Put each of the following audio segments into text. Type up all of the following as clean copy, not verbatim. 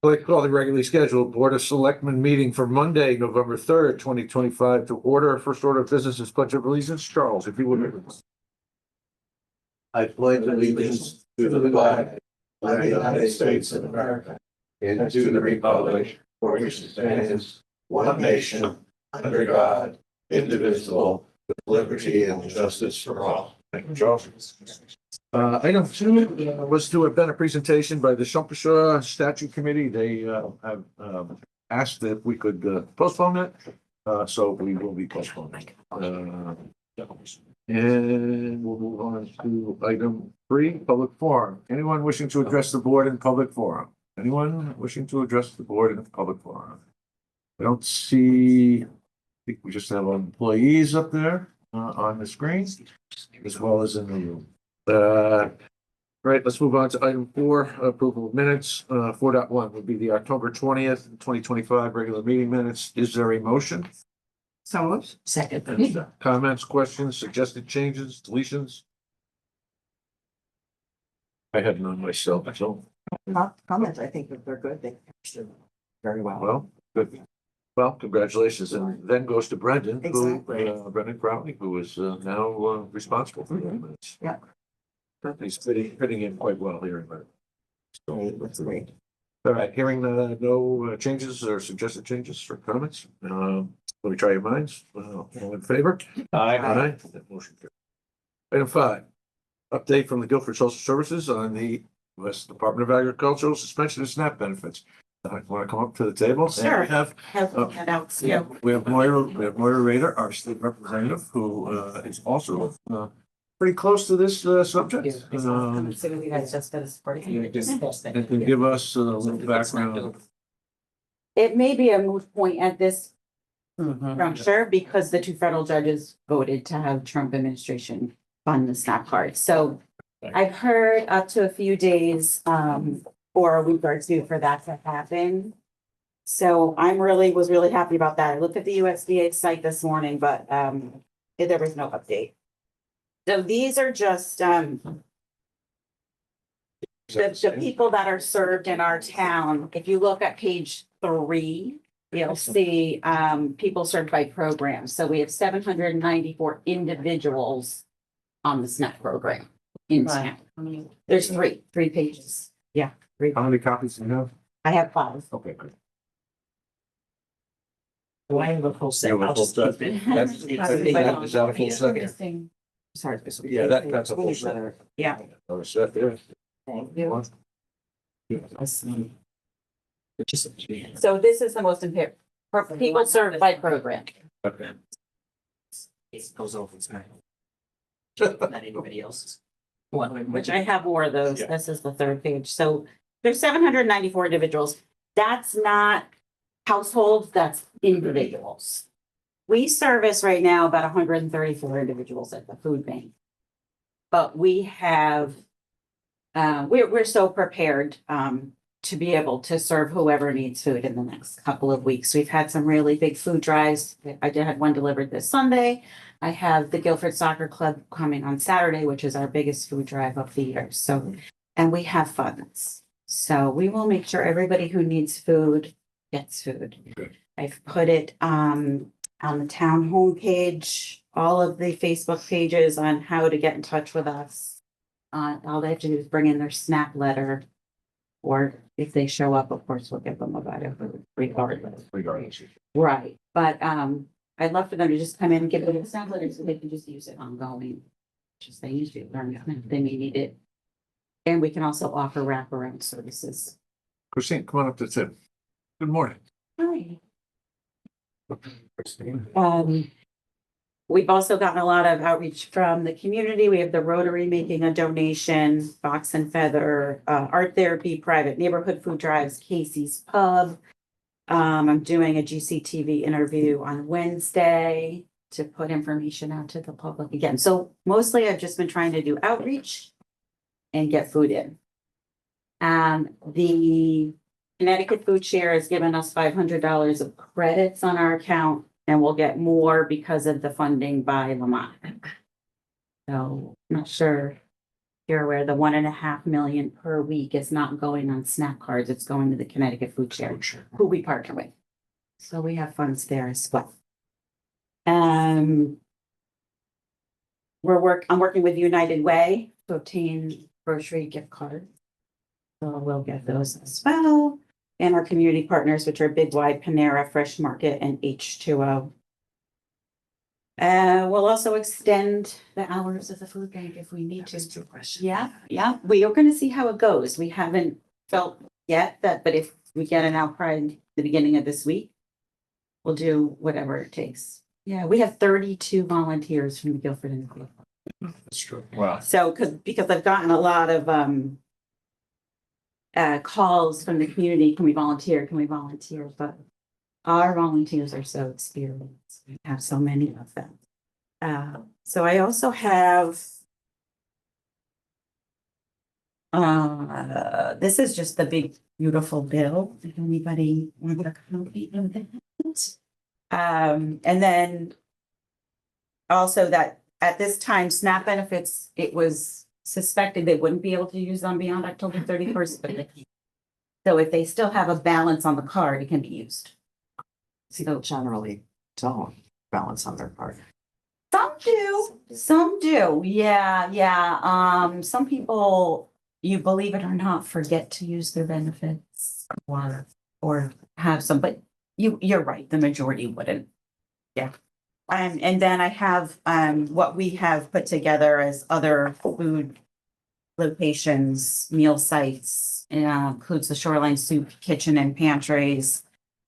I'd like to call the regularly scheduled Board of Selectmen meeting for Monday, November 3rd, 2025 to order. First order of business is pledge of allegiance. Charles, if you would. I pledge allegiance to the flag of the United States of America and to the republic for which it stands, one nation, under God, indivisible, with liberty and justice for all. Thank you, Charles. Item 2 was to have been a presentation by the Shumpusha Statute Committee. They have asked if we could postpone it, so we will be postponing. And we'll move on to item 3, public forum. Anyone wishing to address the board in public forum? Anyone wishing to address the board in public forum? I don't see, I think we just have employees up there on the screen, as well as in the room. Right, let's move on to item 4, approval of minutes. 4.1 would be the October 20th, 2025 regular meeting minutes. Is there a motion? So moved. Second. Comments, questions, suggested changes, deletions? I had none myself, so. Comments, I think that they're good. They understood very well. Well, good. Well, congratulations. And then goes to Brendan, Exactly. who, Brendan Crowley, who is now responsible for the minutes. Yeah. He's fitting in quite well here in Brendan. That's great. All right, hearing no changes or suggested changes or comments. Let me try your minds. All in favor? Aye. That motion carries. Item 5, update from the Guilford Social Services on the U.S. Department of Agricultural suspension of SNAP benefits. Want to come up to the table? Sure. We have Handouts. Yeah, we have Moira Rader, our state representative, who is also pretty close to this subject. I'm assuming you guys just did a supporting. And can give us a little background. It may be a moot point at this Mm-hmm. juncture because the 2 federal judges voted to have Trump administration fund the SNAP card. So I've heard up to a few days or a week or 2 for that to happen. So was really happy about that. I looked at the USDA site this morning, but there was no update. So these are just the people that are served in our town. If you look at page 3, you'll see people served by programs. So we have 794 individuals on the SNAP program in town. There's three pages. Yeah, 3. How many copies do you have? I have 5. Okay, good. I have a full set. You have a I'll full just set? keep it. Is that a full set? Sorry. Yeah, that's a full set. Yeah. Another set there. Thank you. So this is the most important, people served by program. Okay. It goes over time. Not anybody else's. Which I have more of those. Yeah. This is the 3rd page. So there's 794 individuals. That's not households, that's individuals. We service right now about 134 individuals at the food bank. But we have, we're so prepared to be able to serve whoever needs food in the next couple of weeks. We've had some really big food drives. I did have one delivered this Sunday. I have the Guilford Soccer Club coming on Saturday, which is our biggest food drive of the year. So, and we have funds. So we will make sure everybody who needs food gets food. Good. I've put it on the town homepage, all of the Facebook pages on how to get in touch with us. All they have to do is bring in their SNAP letter. Or if they show up, of course, we'll give them a letter regardless. Right, but I'd love for them to just come in and give them a SNAP letter so they can just use it ongoing. Just they use it, learn it, they may need it. And we can also offer wraparound services. Christine, come on up to the table. Good morning. Hi. Christine. We've also gotten a lot of outreach from the community. We have the Rotary making a donation, Fox and Feather, Art Therapy, private neighborhood food drives, Casey's Pub. I'm doing a GCTV interview on Wednesday to put information out to the public again. So mostly I've just been trying to do outreach and get food in. The Connecticut Food Share has given us $500 of credits on our account, and we'll get more because of the funding by Lamont. So I'm not sure if you're aware, the 1.5 million per week is not going on SNAP cards. It's going to the Connecticut Food Share, who we partner with. So we have funds there as well. I'm working with United Way to obtain grocery gift cards. So we'll get those as well. And our community partners, which are Big Y, Panera, Fresh Market, and H2O. We'll also extend the hours of the food bank if we need to. That's two questions. Yeah, we are gonna see how it goes. We haven't felt yet that, but if we get an outcry in the beginning of this week, we'll do whatever it takes. Yeah, we have 32 volunteers from the Guilford and Cleveland. That's true. Wow. So, because I've gotten a lot of calls from the community, can we volunteer? Can we volunteer? But our volunteers are so experienced. We have so many of them. So I also have this is just the big, beautiful bill. If anybody want a copy of that? And then also that at this time, SNAP benefits, it was suspected they wouldn't be able to use them beyond October 31st, but they can. So if they still have a balance on the card, it can be used. People generally don't balance on their part. Some do, yeah. Some people, you believe it or not, forget to use their benefits or have some, but you're right, the majority wouldn't. Yeah. And then I have what we have put together as other food locations, meal sites, includes the Shoreline Soup Kitchen and Pantries,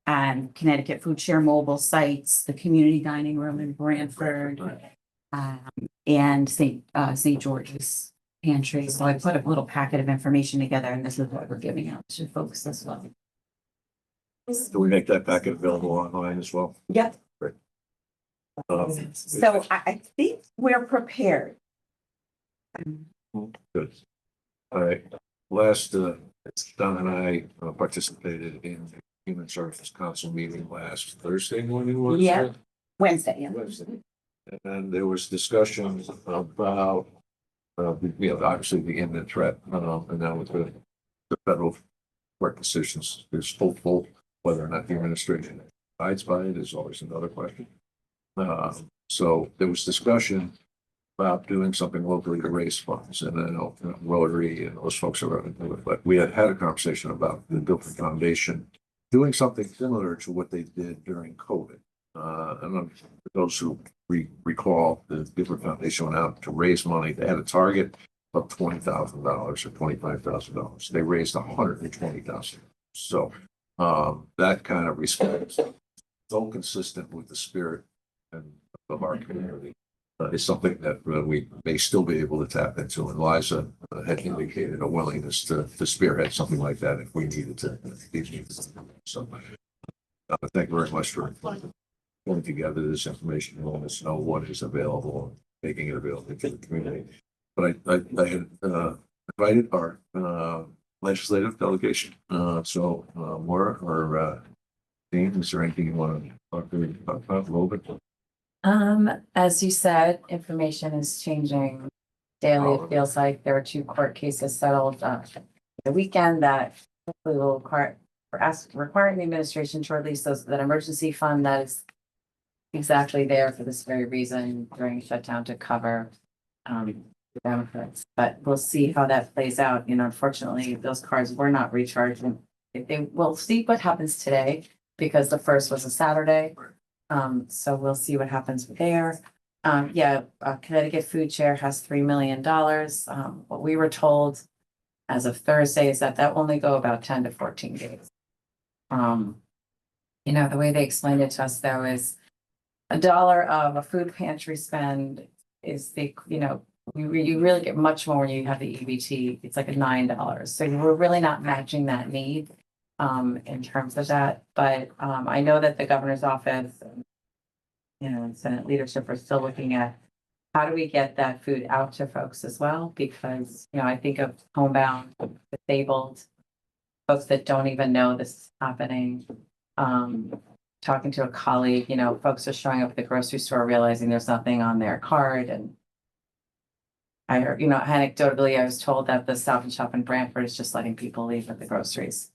and Connecticut Food Share mobile sites, the community dining room in Branford, and St. George's Pantry. So I put a little packet of information together, and this is what we're giving out to folks as well. Do we make that packet available online as well? Yep. Great. So I think we're prepared. Good. All right. Last, Don and I participated in the Human Services Council meeting last Thursday morning. Was Yeah. it? Wednesday, yeah. Wednesday. And there was discussion about, obviously the imminent threat, and now with the federal court decisions, there's hopeful whether or not the administration abides by it is always another question. So there was discussion about doing something locally to raise funds, and then Rotary and those folks are going to do it. But we had a conversation about the Guilford Foundation doing something similar to what they did during COVID. And for those who recall, the Guilford Foundation went out to raise money. They had a target of $20,000 or $25,000. They raised $120,000. So that kind of response, so consistent with the spirit of our community, is something that we may still be able to tap into. And Liza had indicated a willingness to spearhead something like that if we needed to. So thank you very much for pulling together this information and letting us know what is available and making it available to the community. But I had invited our legislative delegation. So Maura or Dean, is there anything you want to talk about a little bit? As you said, information is changing daily. It feels like there were 2 court cases settled the weekend that hopefully will requiring the administration to release that emergency fund that is exactly there for this very reason during shutdown to cover the benefits. But we'll see how that plays out. Unfortunately, those cards were not recharged. We'll see what happens today because the first was a Saturday. So we'll see what happens there. Connecticut Food Share has $3 million. What we were told as of Thursday is that only go about 10 to 14 days. The way they explained it to us though is $1 of a food pantry spend is you really get much more when you have the EBT. It's like $9. So we're really not matching that need in terms of that. But I know that the governor's office and Senate leadership are still looking at how do we get that food out to folks as well? Because, I think of homebound, disabled, folks that don't even know this is happening. Talking to a colleague, folks are showing up at the grocery store realizing there's nothing on their card and I heard, you know, anecdotally, I was told that the Stop and Shop in Brantford is just letting people leave with the groceries.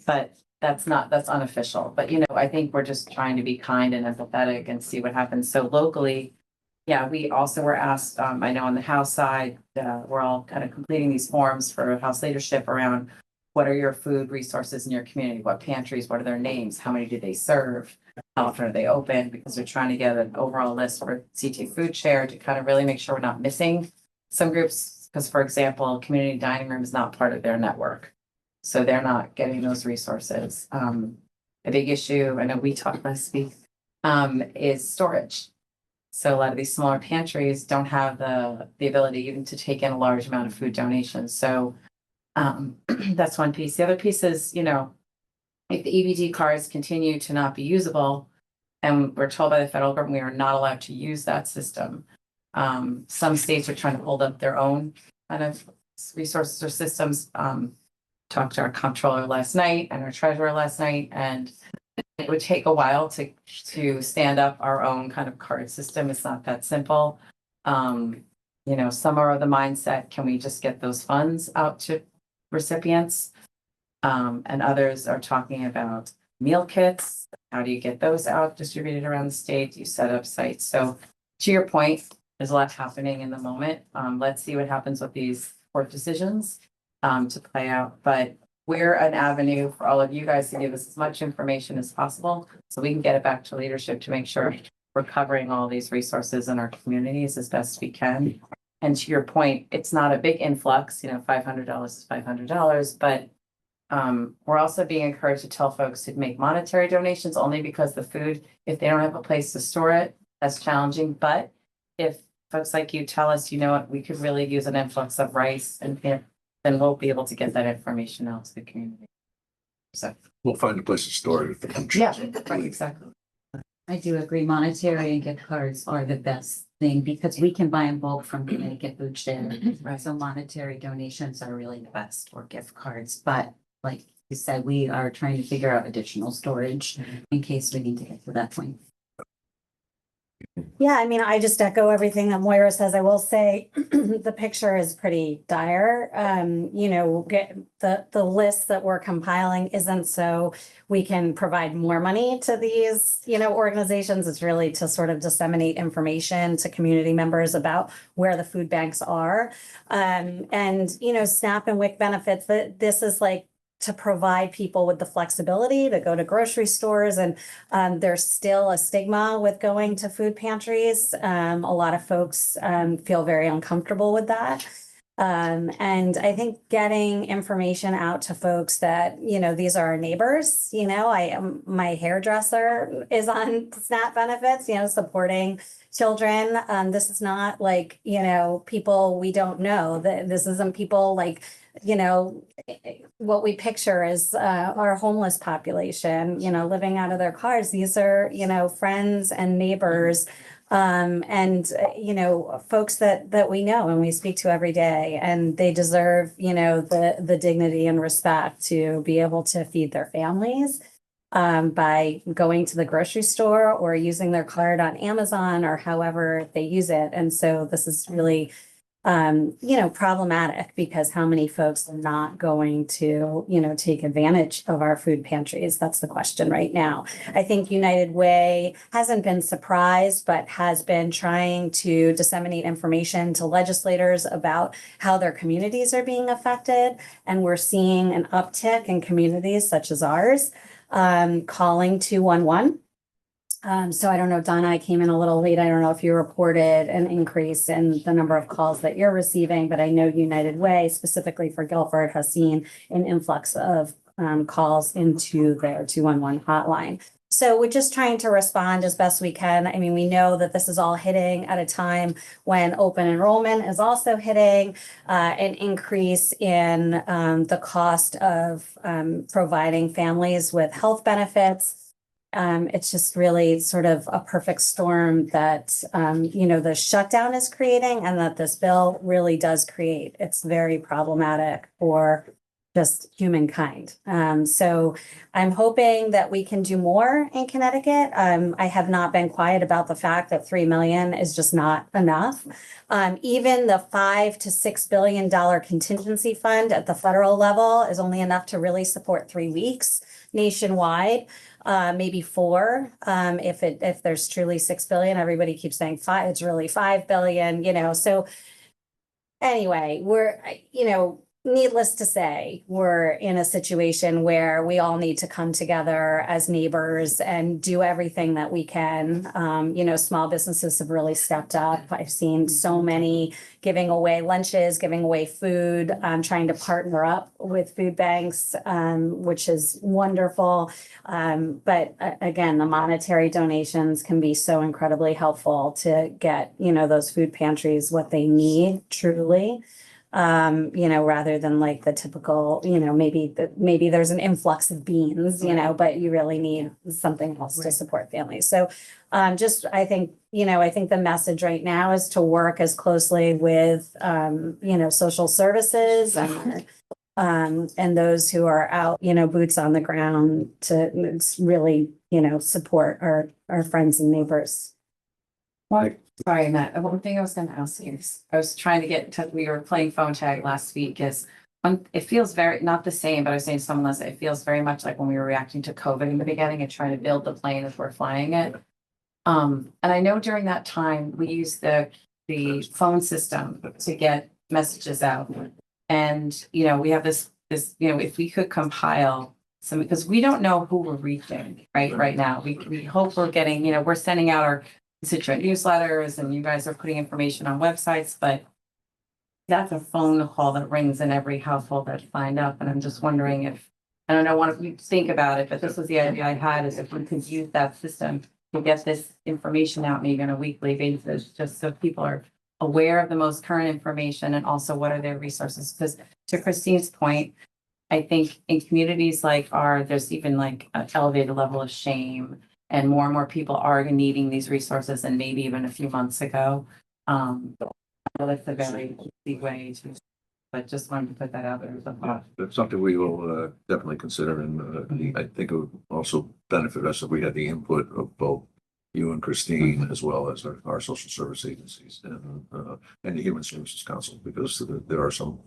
But that's unofficial, but you know, I think we're just trying to be kind and empathetic and see what happens. So locally, yeah, we also were asked, I know on the House side, we're all kind of completing these forms for House leadership around what are your food resources in your community? What pantries? What are their names? How many do they serve? How often are they open? Because they're trying to get an overall list for CT Food Share to kind of really make sure we're not missing some groups. Because for example, community dining room is not part of their network. So they're not getting those resources. A big issue, I know we talked last week, is storage. So a lot of these smaller pantries don't have the ability even to take in a large amount of food donations. So that's one piece. The other piece is, you know, if the EBD cards continue to not be usable, and we're told by the federal government we are not allowed to use that system. Some states are trying to hold up their own kind of resources or systems. Talked to our comptroller last night and our treasurer last night, and it would take a while to stand up our own kind of card system. It's not that simple. You know, some are of the mindset, can we just get those funds out to recipients? And others are talking about meal kits. How do you get those out, distributed around the state? Do you set up sites? So to your point, there's a lot happening in the moment. Let's see what happens with these court decisions to play out. But we're an avenue for all of you guys to give us as much information as possible so we can get it back to leadership to make sure we're covering all these resources in our communities as best we can. And to your point, it's not a big influx, you know, $500 is $500, but we're also being encouraged to tell folks to make monetary donations only because the food, if they don't have a place to store it, that's challenging. But if folks like you tell us, you know what, we could really use an influx of rice and then we'll be able to get that information out to the community. So, We'll find a place to store it. yeah, right, exactly. I do agree, monetary and gift cards are the best thing because we can buy in bulk from Connecticut Food Share. Right. So monetary donations are really the best, or gift cards, but like you said, we are trying to figure out additional storage in case we need to get to that point. Yeah, I mean, I just echo everything that Moira says. I will say the picture is pretty dire. You know, get the list that we're compiling isn't so we can provide more money to these, you know, organizations. It's really to sort of disseminate information to community members about where the food banks are. And, you know, SNAP and WIC benefits, that this is like to provide people with the flexibility to go to grocery stores. And there's still a stigma with going to food pantries. A lot of folks feel very uncomfortable with that. And I think getting information out to folks that, you know, these are our neighbors, you know, my hairdresser is on SNAP benefits, you know, supporting children. This is not like, you know, people we don't know. This isn't people like, you know, what we picture is our homeless population, you know, living out of their cars. These are, you know, friends and neighbors, and you know, folks that we know and we speak to every day, and they deserve, you know, the dignity and respect to be able to feed their families by going to the grocery store or using their card on Amazon or however they use it. And so this is really you know, problematic because how many folks are not going to, you know, take advantage of our food pantries? That's the question right now. I think United Way hasn't been surprised, but has been trying to disseminate information to legislators about how their communities are being affected. And we're seeing an uptick in communities such as ours, calling 211. So I don't know, Donna, I came in a little late. I don't know if you reported an increase in the number of calls that you're receiving, but I know United Way, specifically for Guilford, has seen an influx of calls into their 211 hotline. So we're just trying to respond as best we can. I mean, we know that this is all hitting at a time when open enrollment is also hitting, an increase in the cost of providing families with health benefits. It's just really sort of a perfect storm that, you know, the shutdown is creating and that this bill really does create. It's very problematic for just humankind. So I'm hoping that we can do more in Connecticut. I have not been quiet about the fact that 3 million is just not enough. Even the $5 to $6 billion contingency fund at the federal level is only enough to really support 3 weeks nationwide. Maybe 4, if there's truly 6 billion. Everybody keeps saying 5, it's really 5 billion, so anyway, needless to say, we're in a situation where we all need to come together as neighbors and do everything that we can. Small businesses have really stepped up. I've seen so many giving away lunches, giving away food, trying to partner up with food banks, which is wonderful. But again, the monetary donations can be so incredibly helpful to get, those food pantries what they need truly. Rather than like the typical, maybe there's an influx of beans, but you really need something else to support families. So I think the message right now is to work as closely with, social services and those who are out, boots on the ground to really, support our friends and neighbors. Sorry, Matt, one thing I was gonna ask you, I was trying to get in touch, we were playing phone tag last week, it feels very, not the same, but I was saying to someone else, it feels very much like when we were reacting to COVID in the beginning and trying to build the plane as we're flying it. And I know during that time, we used the phone system to get messages out. And, we have this, if we could compile some, because we don't know who we're reaching, right now. We hope we're getting, we're sending out our constituent newsletters and you guys are putting information on websites, but that's a phone call that rings in every household that signed up. And I'm just wondering if, I don't know, if you think about it, but this was the idea I had, is if we could use that system to get this information out maybe on a weekly basis, just so people are aware of the most current information and also what are their resources. Because to Christine's point, I think in communities like ours, there's even like an elevated level of shame, and more people are needing these resources than maybe even a few months ago. That's a very easy way to, but just wanted to put that out there as a thought. That's something we will definitely consider, and I think it would also benefit us if we had the input of both you and Christine, as well as our social service agencies and the Human Services Council, because there are some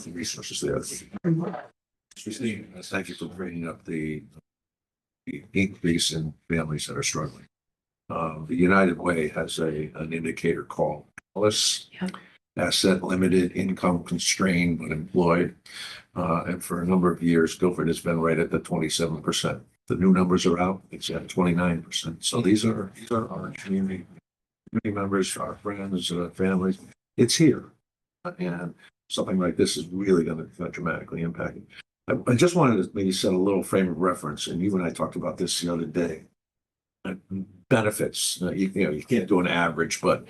resources there. Christine, thank you for bringing up the increase in families that are struggling. The United Way has an indicator called asset limited, income constrained, but employed. And for a number of years, Guilford has been right at the 27%. The new numbers are out, it's at 29%. So these are our community members, our friends, families. It's here. And something like this is really going to dramatically impact it. I just wanted to maybe set a little frame of reference, and you and I talked about this the other day. Benefits, you can't do an average, but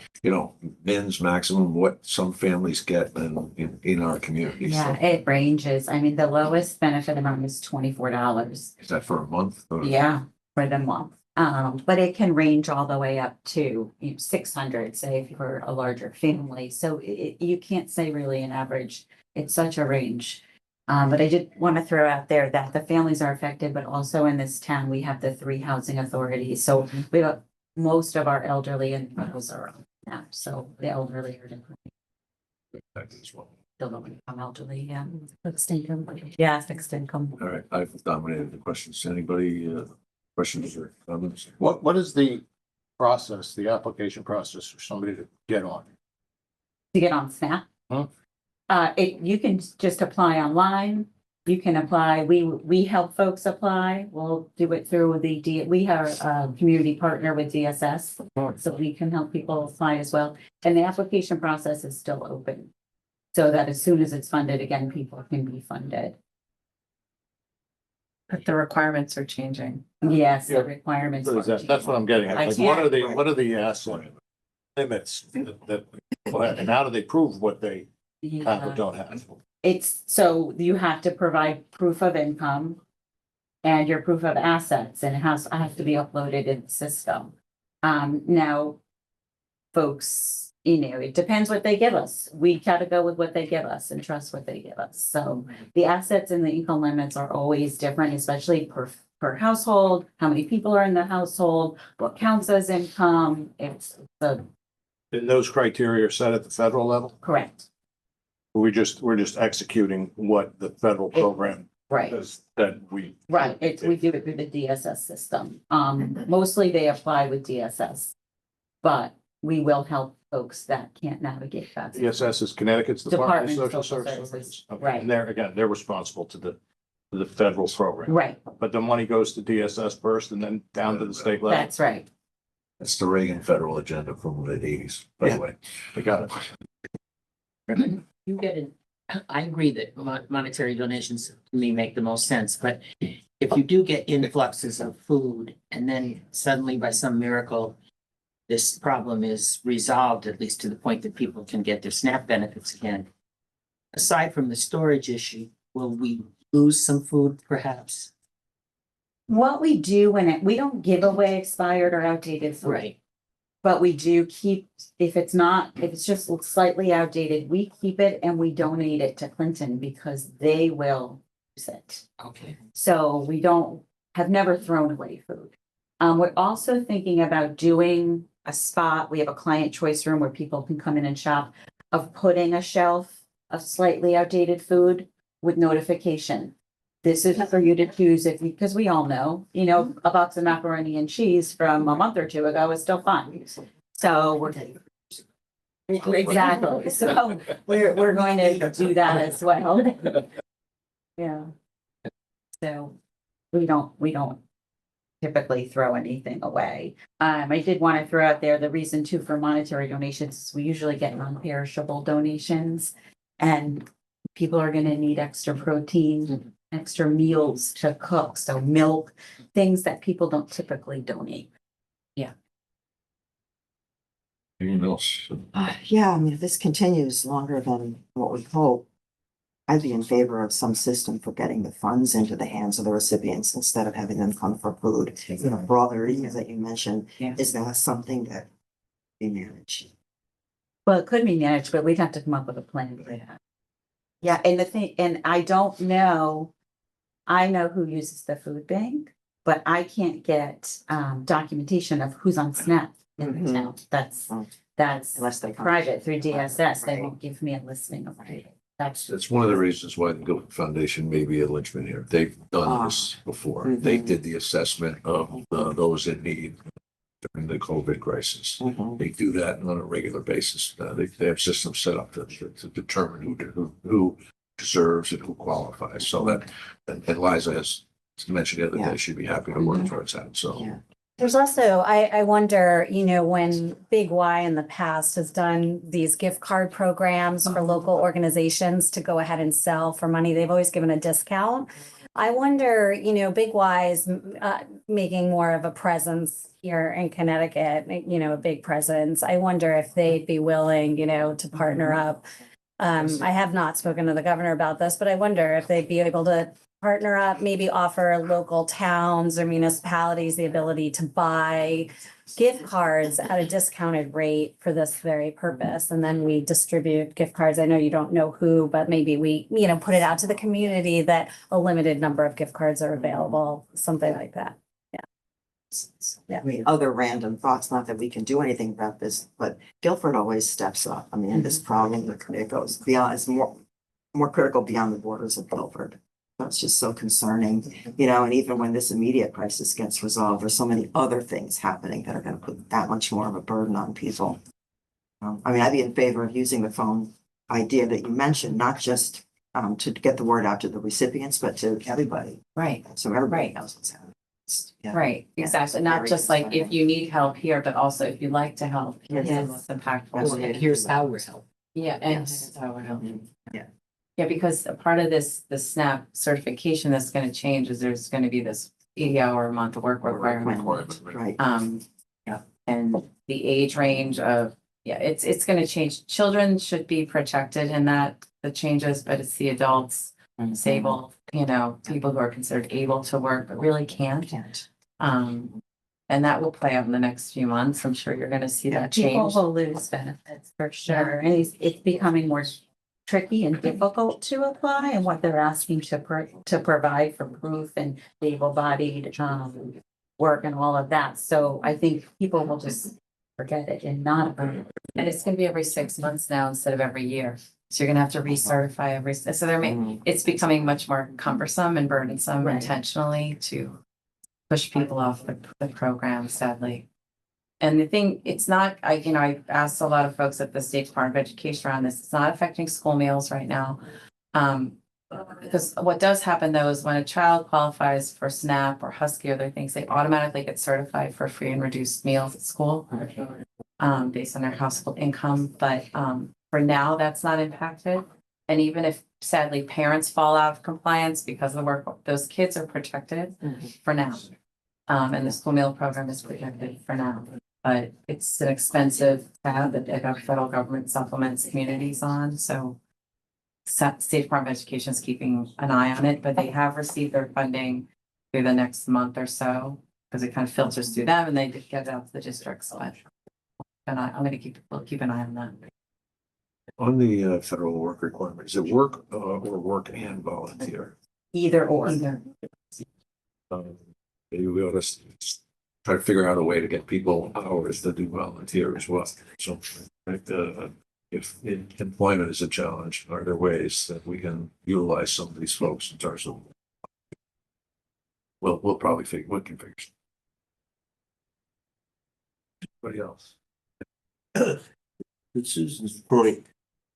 men's maximum what some families get in our community. Yeah, So, it ranges. I mean, the lowest benefit amount is $24. is that for a month? Or? Yeah, for the month. But it can range all the way up to 600, say, if you're a larger family. So you can't say really an average. It's such a range. But I did want to throw out there that the families are affected, but also in this town, we have the 3 housing authorities. So we have most of our elderly and those are on that. So the elderly are different. As well. Still don't become elderly, yeah. Fixed income. Yeah, fixed income. All right, I've dominated the questions. Anybody questions or comments? What is the process, the application process for somebody to get on? To get on SNAP? Huh? You can just apply online. You can apply, we help folks apply. We'll do it through we are a community partner with DSS. So we can help people apply as well. And the application process is still open. So that as soon as it's funded, again, people can be funded. But the requirements are changing. Yes, Yeah. the requirements. What is that? That's what I'm getting at. I Like, can't- what are the asset limits that, and how do they prove what they have or Yeah. don't have? It's, so you have to provide proof of income and your proof of assets, and it has to be uploaded in the system. Now, folks it depends what they give us. We gotta go with what they give us and trust what they give us. So the assets and the income limits are always different, especially per household, how many people are in the household, what counts as income. It's the And those criteria are set at the federal level? correct, We're just executing what the federal program right? does, that we. Right, we do it through the DSS system. Mostly they apply with DSS. But we will help folks that can't navigate that. DSS is Connecticut's Department of Department Social of Social Services. Services, Okay. right. And they're, again, they're responsible to the federal program. Right, But the money goes to DSS first and then down to the state level. that's right. That's the Reagan federal agenda from the eighties, by the way. I got it. You get it. I agree that monetary donations to me make the most sense, but if you do get influxes of food and then suddenly by some miracle, this problem is resolved, at least to the point that people can get their SNAP benefits again. Aside from the storage issue, will we lose some food perhaps? What we do we don't give away expired or outdated food. Right. But we do keep, if it's just slightly outdated, we keep it and we donate it to Clinton because they will use it. Okay. So we have never thrown away food. We're also thinking about doing a spot. We have a client choice room where people can come in and shop, of putting a shelf of slightly outdated food with notification. This is for you to choose because we all know, a box of macaroni and cheese from a month or two ago is still fine. So we're exactly. So we're going to do that as well. Yeah. So we don't typically throw anything away. I did want to throw out there the reason too for monetary donations is we usually get non-perishable donations and people are going to need extra protein, extra meals to cook. So milk, things that people don't typically donate. Anyone else? Yeah, I mean, if this continues longer than what we hope, I'd be in favor of some system for getting the funds into the hands of the recipients instead of having them come for food. For all the reasons that you mentioned, Yeah. is that something that we manage? Well, it could be managed, but we'd have to come up with a plan for that. Yeah, and I don't know, I know who uses the food bank, but I can't get documentation of who's on SNAP in the Mhm. town. That's Unless they come. private through DSS. They Right. won't give me a listing of it. That's That's one of the reasons why the Guilford Foundation may be a linchpin here. They've done this before. They Mhm. did the assessment of those in need during the COVID crisis. Mhm. They do that on a regular basis. They have systems set up to determine who deserves and who qualifies. So that, and Liza has mentioned the other day, she'd be happy to work towards that. So. Yeah. There's also, I wonder, when Big Y in the past has done these gift card programs for local organizations to go ahead and sell for money, they've always given a discount. I wonder, Big Y is making more of a presence here in Connecticut, a big presence. I wonder if they'd be willing, to partner up. I have not spoken to the governor about this, but I wonder if they'd be able to partner up, maybe offer local towns or municipalities the ability to buy gift cards at a discounted rate for this very purpose. And then we distribute gift cards. I know you don't know who, but maybe we, put it out to the community that a limited number of gift cards are available, something like that. Yeah. I mean, other random thoughts, not that we can do anything about this, but Guilford always steps up. I mean, this problem, it goes beyond, it's more critical beyond the borders of Guilford. That's just so concerning, and even when this immediate crisis gets resolved, there's so many other things happening that are gonna put that much more of a burden on people. I mean, I'd be in favor of using the phone idea that you mentioned, not just to get the word out to the recipients, but to everybody. right, So everybody Right. knows what's happening. Yeah. right, Yeah, exactly. it's Not very just like if concerning. you need help here, but also if you'd like to help. Here's the Yes. most impactful. Yes. way. Here's how we're helping. Yeah, and Yes. here's how it helps. Yeah. Yeah, because a part of the SNAP certification that's gonna change is there's gonna be this 80-hour a month work requirement. Right. And the age range of, it's gonna change. Children should be protected in the changes, but it's the adults, disabled, people who are considered able to work, but really can't. Can't. And And that will play out in the next few months. I'm sure you're gonna see that People change. will lose benefits for sure, and it's becoming more tricky and difficult to apply, and what they're asking to provide for proof and the able-bodied, work and all of that, so I think people will just forget it and not. And it's gonna be every 6 months now instead of every year. So you're gonna have to recertify so it's becoming much more cumbersome and burdensome Right. intentionally to push people off the program, sadly. And the thing, it's not, I asked a lot of folks at the State Department of Education around this, it's not affecting school meals right now. Because what does happen though is when a child qualifies for SNAP or Husky or other things, they automatically get certified for free and reduced meals at school. Based on their household income, but for now, that's not impacted. And even if sadly parents fall out of compliance because of the work, those kids are protected for now. And the school meal program is protected for now, but it's an expensive tab that the federal government supplements communities on, so. State Department of Education is keeping an eye on it, but they have received their funding through the next month or so, because it kind of filters through them and they get it out to the districts, so. And I'm gonna we'll keep an eye on that. On the federal work requirement, is it work or work and volunteer? Either or. Maybe we ought to try to figure out a way to get people hours to do volunteer as well. So like, if employment is a challenge, are there ways that we can utilize some of these folks in terms of? We'll probably we can figure. Anybody else? To Susan's point,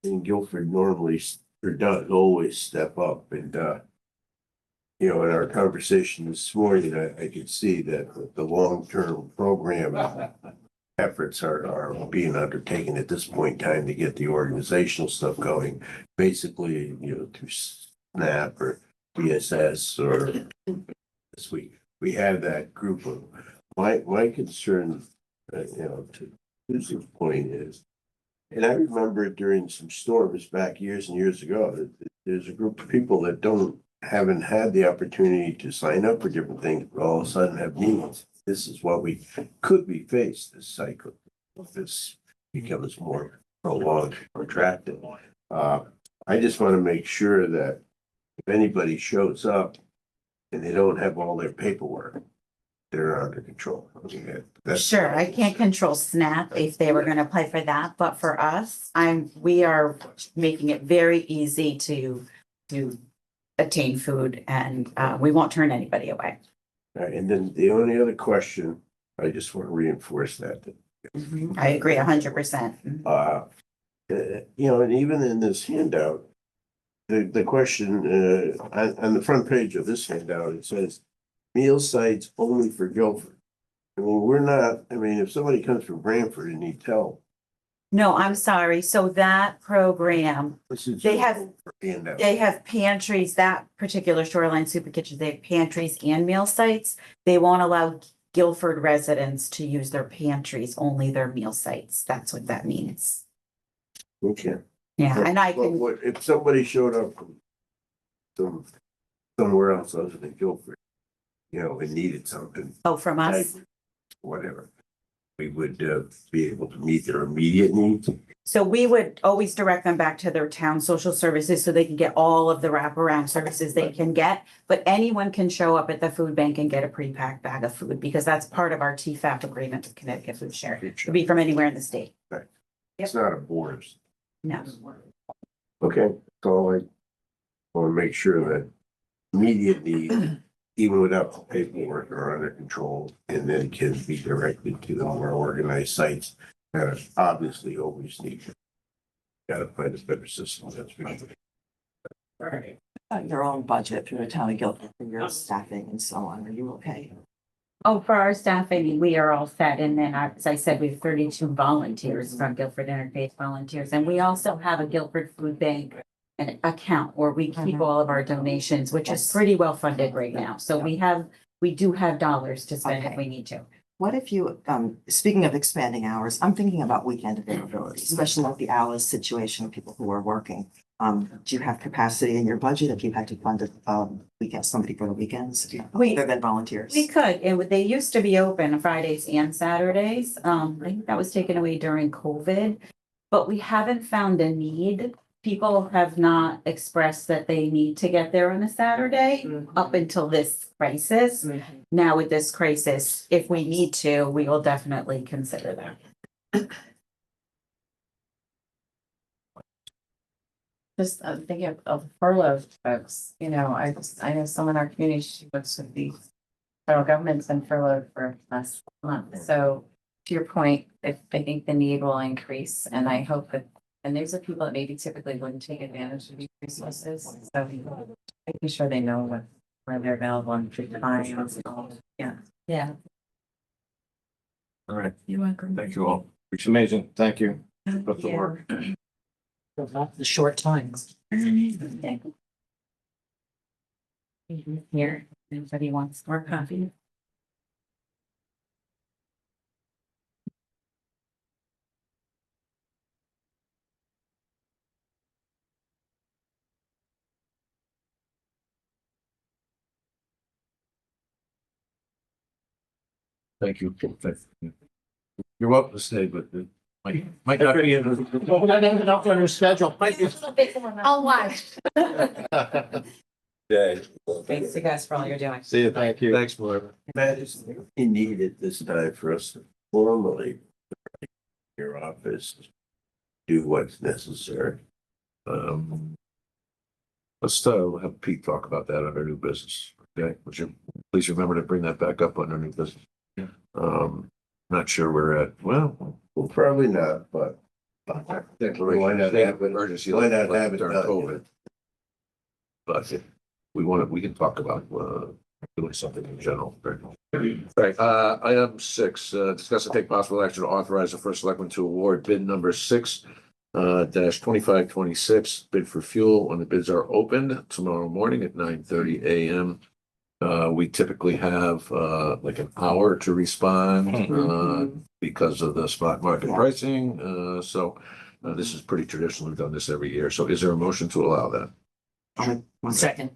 in Guilford normally, or does always step up and, in our conversation this morning, I could see that the long-term program efforts are being undertaken at this point in time to get the organizational stuff going. Basically, through SNAP or BSS or this week, we have that group of, my concern, to Susan's point is, and I remember during some storms back years and years ago, that there's a group of people that haven't had the opportunity to sign up for different things, but all of a sudden have needs. This is what we could be faced this cycle. If this becomes more prolonged, protracted. I just want to make sure that if anybody shows up and they don't have all their paperwork, they're under control. Sure, I can't control SNAP if they were gonna apply for that, but for us, we are making it very easy to attain food and we won't turn anybody away. All right, and then the only other question, I just want to reinforce that. I agree 100%. And even in this handout, the question, on the front page of this handout, it says meal sites only for Guilford. If somebody comes from Branford and needs help. No, I'm sorry. So that program, they have pantries, that particular Shoreline Super Kitchen, they have pantries and meal sites. They won't allow Guilford residents to use their pantries, only their meal sites. That's what that means. Okay. Yeah, and I can, If somebody showed up from somewhere else other than Guilford, and needed something, from us. whatever, we would be able to meet their immediate needs. So we would always direct them back to their town social services so they can get all of the wraparound services they can get. But anyone can show up at the food bank and get a pre-packed bag of food because that's part of our TFAP agreement with Connecticut Food Share. It could be from anywhere in the state. It's not a borders. No. Okay, so I want to make sure that immediate need, even without the paperwork, are under control and then can be directed to the more organized sites that obviously always need. Gotta find a better system. That's right. Your own budget through the town of Guilford for your staffing and so on. Are you okay? Oh, for our staffing, we are all set. And then, as I said, we have 32 volunteers from Guilford Interfaith Volunteers. And we also have a Guilford Food Bank an account where we keep all of our donations, which is pretty well funded right now. So we do have dollars to spend if we need to. What if you, speaking of expanding hours, I'm thinking about weekend availability, especially with the hours situation of people who are working. Do you have capacity in your budget if you had to fund a weekend, somebody for the weekends? We- Other than volunteers? We could, they used to be open Fridays and Saturdays. I think that was taken away during COVID. But we haven't found a need. People have not expressed that they need to get there on a Saturday up until this crisis. Now with this crisis, if we need to, we will definitely consider that. Just thinking of furlough folks, you know, I know some in our community, she works with the federal government's been furloughed for last month. So to your point, I think the need will increase and I hope that, and these are people that maybe typically wouldn't take advantage of these resources. So making sure they know where they're available and free time. Yeah. Yeah. All right, You're welcome. thank you all. It's amazing. Thank you. Put the Yeah. work. The short times. Here, anybody wants more coffee? Thank you. You're welcome to stay, but it might not be in. Well, we're not even enough on your schedule. I'll watch. Okay. Thanks you guys for all you're doing. See you. Thank you. Thanks, Moira. Matt, is there any need at this time for us to formally your office do what's necessary? Let's have Pete talk about that under new business. Okay, would you please remember to bring that back up under new business? Yeah. Not sure where at, well. Well, probably not, but why not have it? Emergency. Why not have it during done? COVID? But if we can talk about, doing something in general. Right, item 6, discuss and take possible action to authorize the first selectman to award bid number 6 dash 2526, bid for fuel when the bids are opened tomorrow morning at 9:30 a.m. We typically have like an hour to respond because of the spot market pricing. So this is pretty traditional. We've done this every year. So is there a motion to allow that? Second.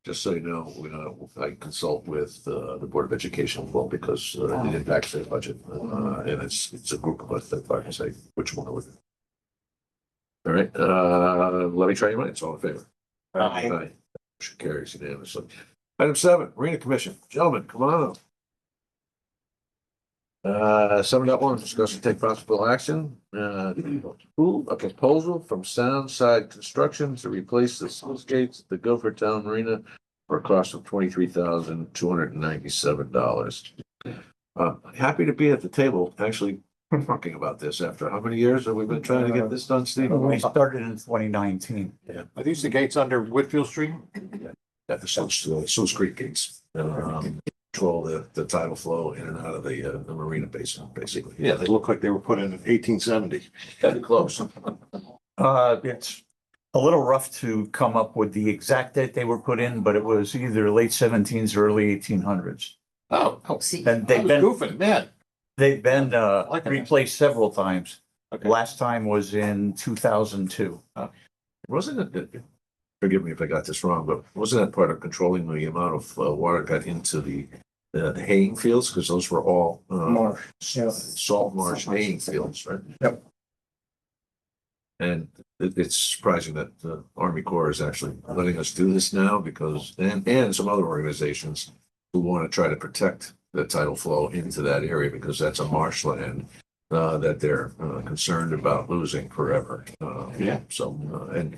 Just so you know, I consult with the Board of Education as well because it impacts their budget. And it's a group of us that I can say which one would. All right, let me try your minds. All in favor? Aye. Motion carries unanimously. Item 7, Marina Commission. Gentlemen, come on up. 7.1, discuss and take possible action. Approve a proposal from Soundside Construction to replace the sluice gates at the Guilford Town Marina for a cost of $23,297. Happy to be at the table, actually talking about this after how many years have we been trying to get this done, Steve? We started in 2019. Are these the gates under Whitfield Street? At the Sluice Creek gates. Control the tidal flow in and out of the marina basin, basically. Yeah, they look like they were put in 1870. Getting close. It's a little rough to come up with the exact date they were put in, but it was either late 17s or early 1800s. Oh, See, And I was goofing, man. they've been like that. replaced several times. Okay. Last time was in 2002. Wasn't it, forgive me if I got this wrong, but wasn't that part of controlling the amount of water got into the haying fields? Because those were all salt marsh haying fields, right? Yep. And it's surprising that the Army Corps is actually letting us do this now because, and some other organizations who want to try to protect the tidal flow into that area because that's a marshland that they're concerned about losing forever. Yeah. So, and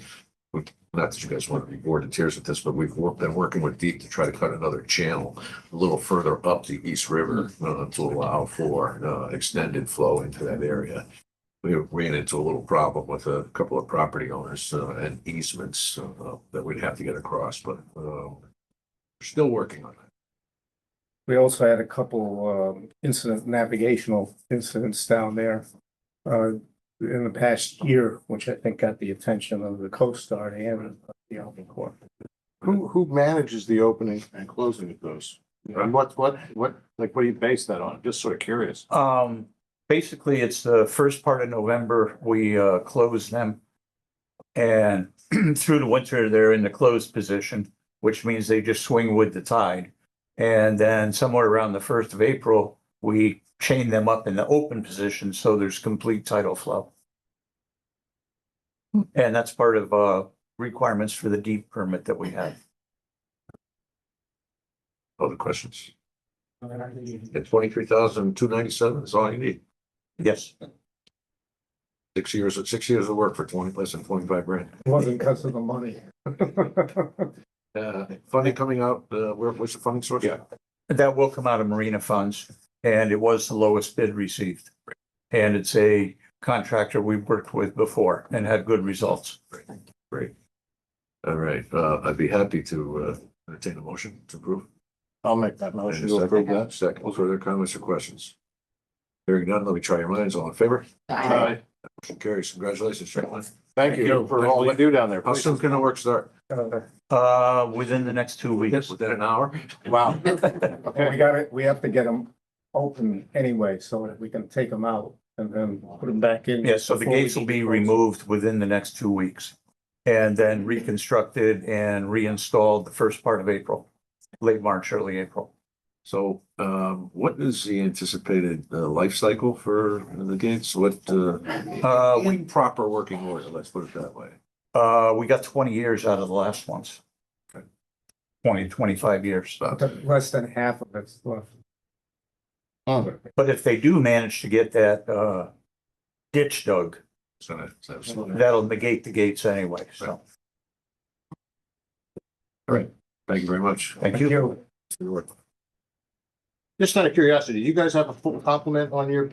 not that you guys want to be bored to tears with this, but we've been working with Deep to try to cut another channel a little further up the East River to allow for extended flow into that area. We ran into a little problem with a couple of property owners and easements that we'd have to get across, but we're still working on it. We also had a couple navigational incidents down there in the past year, which I think got the attention of the Coast Guard and the Army Corps. Who manages the opening and closing of those? And what do you base that on? Just sort of curious. Basically, it's the first part of November. We close them. And through the winter, they're in the closed position, which means they just swing with the tide. And then somewhere around the 1st of April, we chain them up in the open position, so there's complete tidal flow. And that's part of requirements for the deep permit that we have. Other questions? At 23,297 is all you need. Yes. 6 years of work for 20 less than 25 grand. It wasn't because of the money. Funding coming out, what's the funding source? Yeah. That will come out of marina funds, and it was the lowest bid received. And it's a contractor we've worked with before and had good results. Great. All right, I'd be happy to entertain a motion to approve. I'll make that motion to Second. approve that. Second, further comments or questions? Hearing none, let me try your minds. All in favor? Aye. Motion carries. Congratulations, gentlemen. Thank you for all you do down there. How soon can the work start? Within the next 2 weeks. Within an hour? Wow. Okay. We have to get them open anyway, so that we can take them out and then put them back in. Yeah, so the gates will be removed within the next 2 weeks. And then reconstructed and reinstalled the first part of April, late March, early April. So, what is the anticipated life cycle for the gates? What, in proper working order, let's put it that way. We got 20 years out of the last ones. 25 years. Less than half of it's left. But if they do manage to get that ditch dug, that'll negate the gates anyway, so. All right, thank you very much. Thank you. Just out of curiosity, do you guys have a full complement on your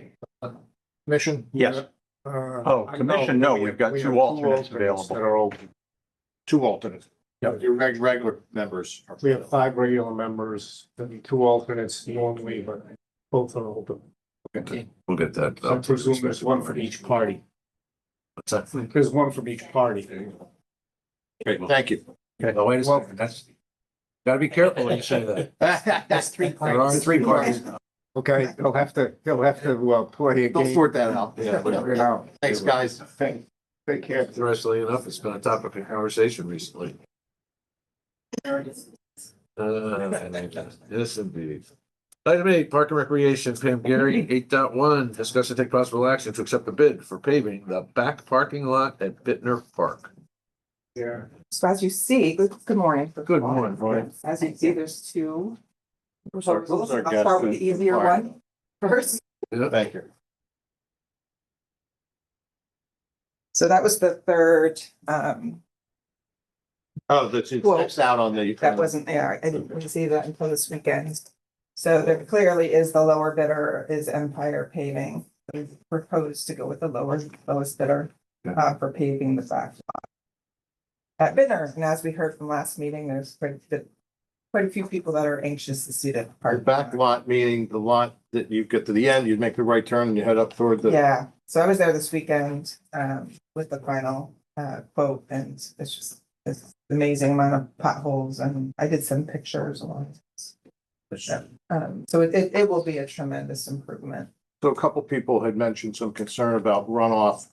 mission? Yes. Oh, commission, no, we've got two alternates available. That are open. Two alternates. Yeah. Your regular members. We have 5 regular members, and 2 alternates normally, but both are open. Okay, we'll get that. I presume there's one for each party. What's that? There's one from each party. Great, thank you. Oh, wait a second, that's, gotta be careful when you say that. That's 3 There are parts. 3 parties. Okay, they'll have to play a They'll game. sort that out. Yeah, Figure it out. Thanks, guys. Take care. Interestingly enough, it's been a topic of conversation recently. Yes, indeed. Item 8, Park and Recreation, Pam Gary, 8.1, discuss and take possible action to accept the bid for paving the back parking lot at Bittner Park. Yeah. So as you see, good morning. Good morning, Brian. As you see, there's 2 proposals. our I'll start with the guests. easier one first. Thank you. So that was the 3rd, Oh, that's Well, it's out on the. that wasn't there. I didn't see that until this weekend. So there clearly is the lower bidder is Empire Paving. We proposed to go with the lowest bidder for paving the back lot at Bittner. And as we heard from last meeting, there's quite a few people that are anxious to see that The part. back lot, meaning the lot that you get to the end, you'd make the right turn and you head up toward the. Yeah, so I was there this weekend with the final quote, and it's amazing amount of potholes, and I did some pictures along. So it will be a tremendous improvement. So a couple people had mentioned some concern about runoff.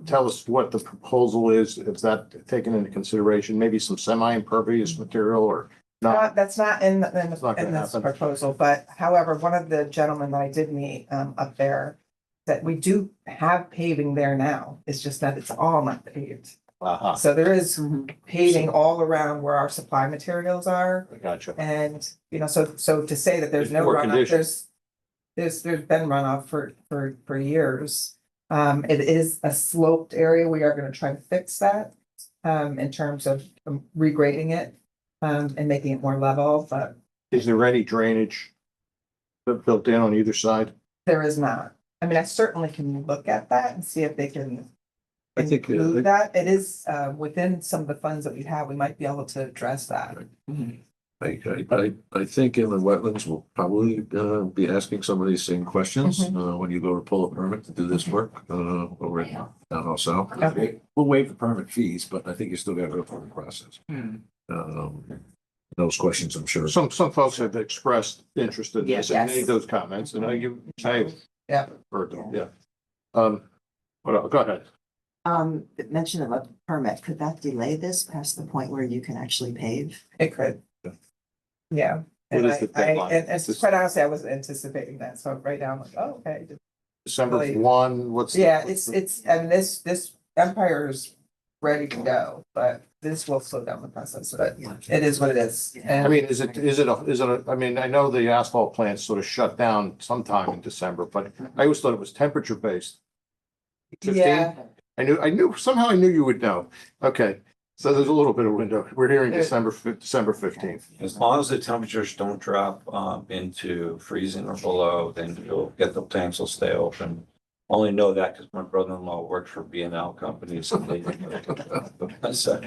Tell us what the proposal is. Is that taken into consideration? Maybe some semi-impervious material or not? That's not in not gonna this happen. proposal, but however, one of the gentlemen that I did meet up there, that we do have paving there now. It's just that it's all not paved. Uh-huh, So there is paving all around where our supply materials are. I gotcha. And, so to say that there's no Poor runoff, condition. there's been runoff for years. It is a sloped area. We are gonna try to fix that, in terms of regrading it, and making it more level, but Is there any drainage built in on either side? there is not. I mean, I certainly can look at that and see if they can I think, include that. It is, within some of the funds that we have, we might be able to address that. I think in the wetlands, we'll probably be asking some of these same questions when you go to pull a permit to do this work over in down south. Okay. We'll waive the permit fees, but I think you still got to go through the process. Those questions, I'm sure. Some folks have expressed interest in this and Yes. made those comments, and I Yeah. heard them, yeah. What else? Go ahead. It mentioned about the permit, could that delay this past the point where you can actually pave? It could. Yeah. What And is the deadline? and quite honestly, I wasn't anticipating that. So right now I'm like, oh, okay. December Really? 1, what's? Yeah, and this Empire's ready to go, but this will slow down the process, but it is what it is. I And mean, is it, I mean, I know the asphalt plants sort of shut down sometime in December, but I always thought it was temperature based. 15? yeah, Somehow I knew you would know. Okay, so there's a little bit of window. We're hearing December 15th. As long as the temperatures don't drop into freezing or below, then you'll get the plants will stay open. Only know that because my brother-in-law works for B&L companies. And they, so,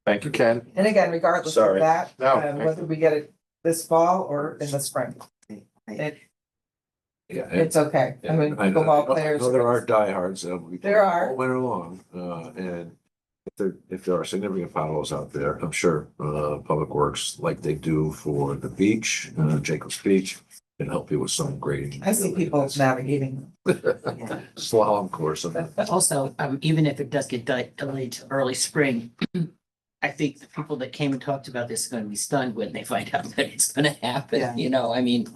Thank you, Ken. and again, regardless of Sorry. that, No. whether we get it this fall or in the spring, it's okay. I mean, pickleball players. There are diehards. There are. All winter long, and if there are significant potholes out there, I'm sure, Public Works, like they do for the beach, Jacobs Beach, can help you with some grading. I see people navigating. Slalom course. Also, even if it does get delayed to early spring, I think the people that came and talked about this are gonna be stunned when they find out that it's gonna Yeah. happen, you know, I mean.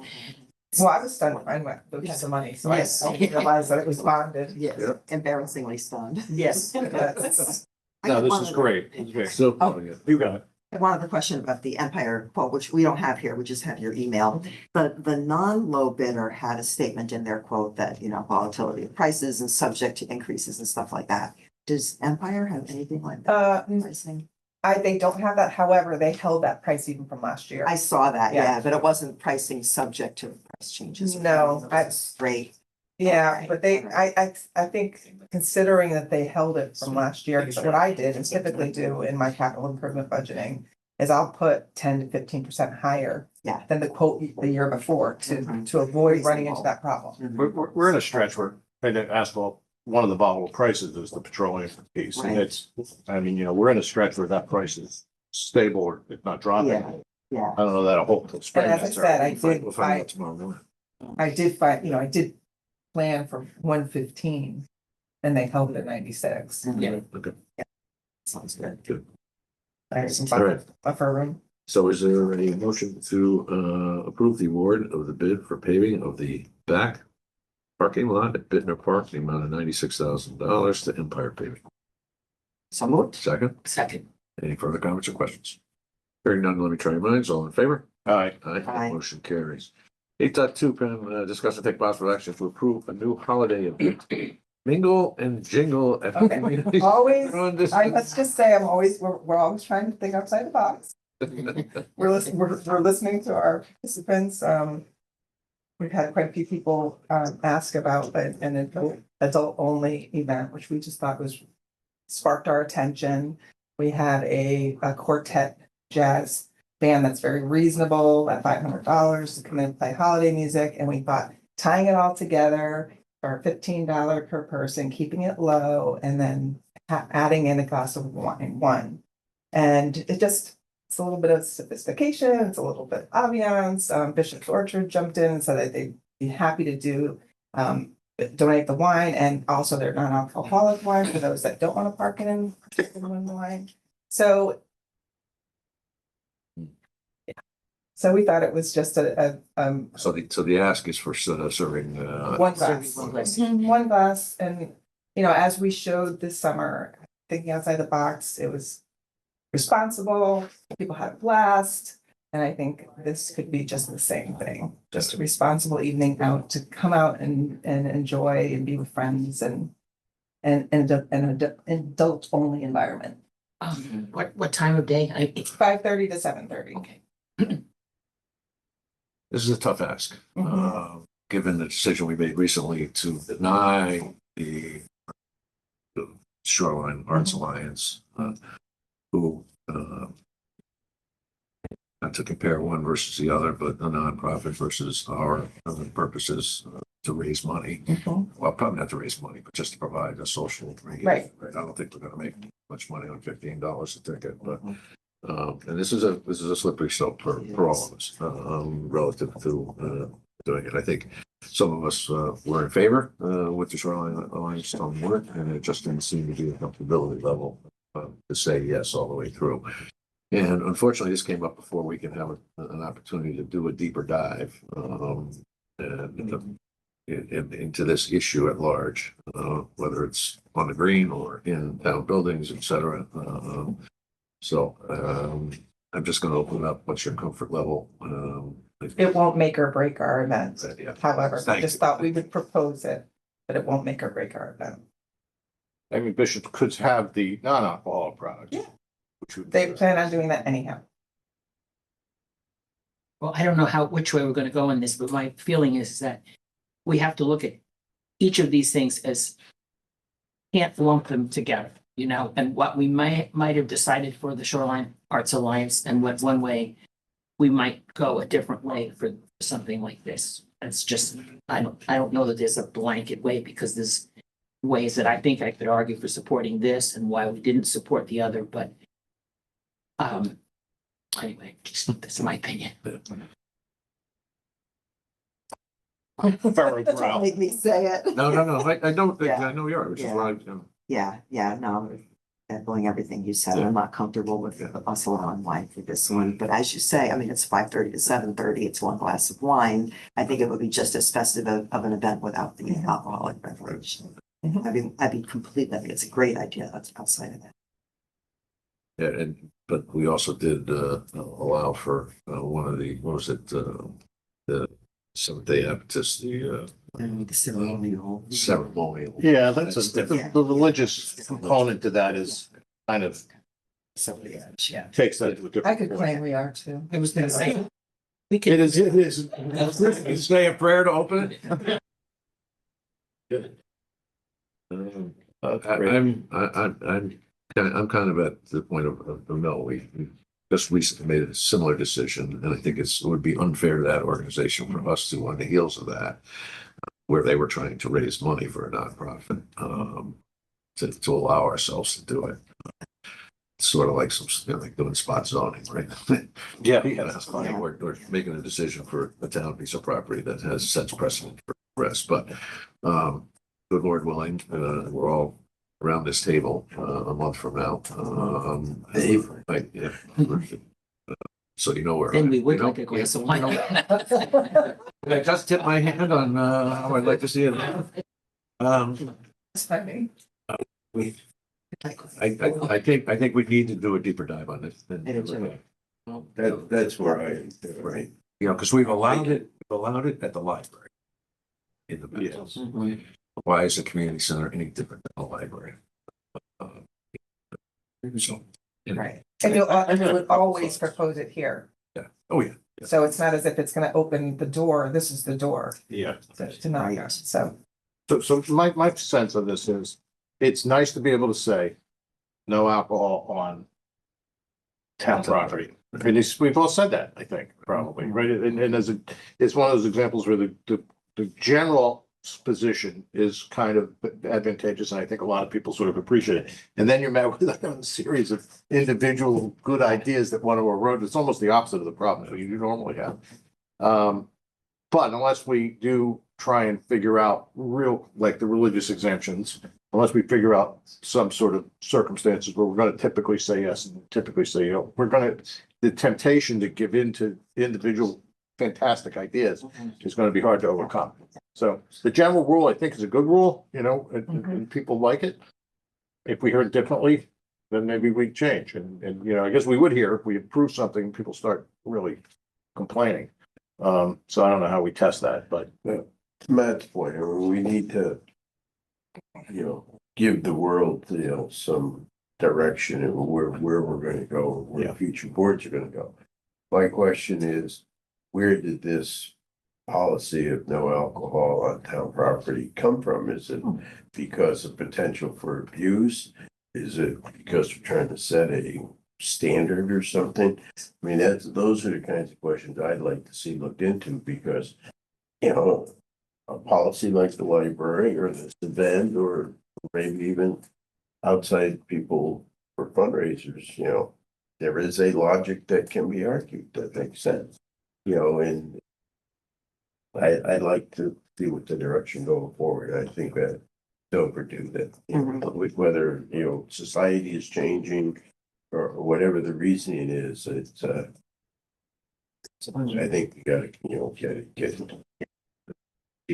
Well, I was stunned when I went, those kinds of money, so I Yes. didn't realize that it was bonded. Yes, Yeah. embarrassingly stunned. Yes. That's- No, this is great. This is great. So, Oh. you got it. I wanted the question about the Empire quote, which we don't have here, we just have your email. But the non-low bidder had a statement in their quote that, volatility of prices and subject to increases and stuff like that. Does Empire have anything like that pricing? They don't have that, however, they held that price even from last year. I saw that, Yeah. yeah, but it wasn't pricing subject to price changes. No, That's great. Yeah, Okay. but I think considering that they held it from last year, because what I did and typically do in my capital improvement budgeting is I'll put 10 to 15% higher Yeah. than the quote the year before to avoid running into that problem. We're in a stretch where, and asphalt, one of the volatile prices is the petroleum piece. And Right. I mean, we're in a stretch where that price is stable or if not dropping. Yeah. Yeah. I don't know that I hope till spring. And as I said, I did We'll find out fight- tomorrow morning. I did plan for 115 and they held it at 96. Yeah. Okay. Sounds good. Good. I have some All right. buffer room. So is there a motion to approve the award of the bid for paving of the back parking lot at Bittner Park, the amount of $96,000 to Empire Paving? So moved. Second, Second. any further comments or questions? Hearing none, let me try your minds. All in favor? Aye. Aye. Aye. Motion carries. 8.2, Pam, discuss and take possible action to approve a new holiday event. Mingle and jingle. at Okay. community Always, on this- I must just say, we're always trying to think outside the box. We're listening to our participants. We've had quite a few people ask about an adult only event, which we just thought was sparked our attention. We had a quartet jazz band that's very reasonable at $500 to come in and play holiday music, and we thought tying it all together for $15 per person, keeping it low, and then adding in a glass of wine. And it's a little bit of sophistication, it's a little bit of ambiance. Bishop's Orchard jumped in and said that they'd be happy to donate the wine and also their non-alcoholic wine for those that don't want to park in wine. So we thought it was just So the ask is for serving. one glass, and as we showed this summer, thinking outside the box, it was responsible, people had a blast, and I think this could be just the same thing, just a responsible evening out to come out and enjoy and be with friends and an adult only environment. What time of day? 5:30 to 7:30. Okay. This is a tough ask, given the decision we made recently to deny the Shoreline Arts Alliance, who, not to compare one versus the other, but a nonprofit versus our purposes to raise money. Well, probably not to raise money, but just to provide a social. Right. I don't think we're gonna make much money on $15 a ticket, but and this is a slippery slope for all of us, relative to doing it. I think some of us were in favor with the shoreline limestone work, and it just didn't seem to be a comfortability level to say yes all the way through. And unfortunately, this came up before we can have an opportunity to do a deeper dive into this issue at large, whether it's on the green or in town buildings, et cetera. I'm just going to open it up. What's your comfort level? It won't make or break our event. Yeah. However, we Thank just you. thought we would propose it, but it won't make or break our event. I mean, Bishop could have the non-alcoholic product. Yeah. Which would. They plan on doing that anyhow. Well, I don't know which way we're gonna go in this, but my feeling is that we have to look at each of these things as can't lump them together, you know, and what we might have decided for the Shoreline Arts Alliance and what one way we might go a different way for something like this. It's just, I don't know that there's a blanket way, because there's ways that I think I could argue for supporting this and why we didn't support the other, but anyway, just that's my opinion. Don't make me say it. No. I don't think, Yeah. I know you are, which is Yeah. why, Yeah, no, echoing everything you said, I'm not comfortable with us allowing wine for this one, but as you say, I mean, it's 5:30 to 7:30, it's one glass of wine. I think it would be just as festive of an event without the alcoholic beverage. I'd be completely, I think it's a great idea, that's outside of that. yeah, but we also did allow for one of the, what was it, the Seventh-day Adventist, the ceremonial. ceremonial. Yeah, That's different. the religious component to that is kind of Yeah. takes that to a different. I could claim we are too. I was gonna say, we It could, is, You say a prayer to open it? I'm kind of at the point of no, we just recently made a similar decision, and I think it would be unfair to that organization for us to, on the heels of that, where they were trying to raise money for a nonprofit, to allow ourselves to do it. Sort of like like doing spot zoning, right? Yeah. That's fine. We're making a decision for a town piece of property that has sets precedent for the rest, but good Lord willing, we're all around this table a month from now. So you know where. then we you would know, like a glass of wine. I just tipped my hand on how I'd like to see it. That's funny. I think we need to do a deeper dive on this. That's where I. Right, you know, because we've allowed it at the library. In the past. Yes. Why is the community center any different than the library? So. Right. And you would always propose it here. Yeah, oh, yeah. So it's not as if it's gonna open the door, this is the door Yeah. to not go, so. So my sense of this is, it's nice to be able to say no alcohol on town property. And we've all said that, I think, probably, right? And it's one of those examples where the general position is kind of advantageous, and I think a lot of people sort of appreciate it. And then you're met with a series of individual good ideas that want to erode. It's almost the opposite of the problem that you normally have. But unless we do try and figure out like the religious exemptions, unless we figure out some sort of circumstances where we're going to typically say yes and typically say no, the temptation to give in to individual fantastic ideas is going to be hard to overcome. So the general rule, I think, is a good rule, you know, and people like it. If we heard differently, then maybe we'd change. And, you know, I guess we would hear if we approve something, people start really complaining. So I don't know how we test that, but. To Matt's point, I mean, we need to, you know, give the world, you know, some direction and where we're gonna go, where future boards are gonna go. My question is, where did this policy of no alcohol on town property come from? Is it because of potential for abuse? Is it because we're trying to set a standard or something? I mean, those are the kinds of questions I'd like to see looked into, because, you know, a policy like the library or this event, or maybe even outside people for fundraisers, you know, there is a logic that can be argued that makes sense, you know, and I'd like to see what the direction going forward. I think that overdue that, you know, with whether, you know, society is changing or whatever the reasoning is, it's, I think we gotta, you know, get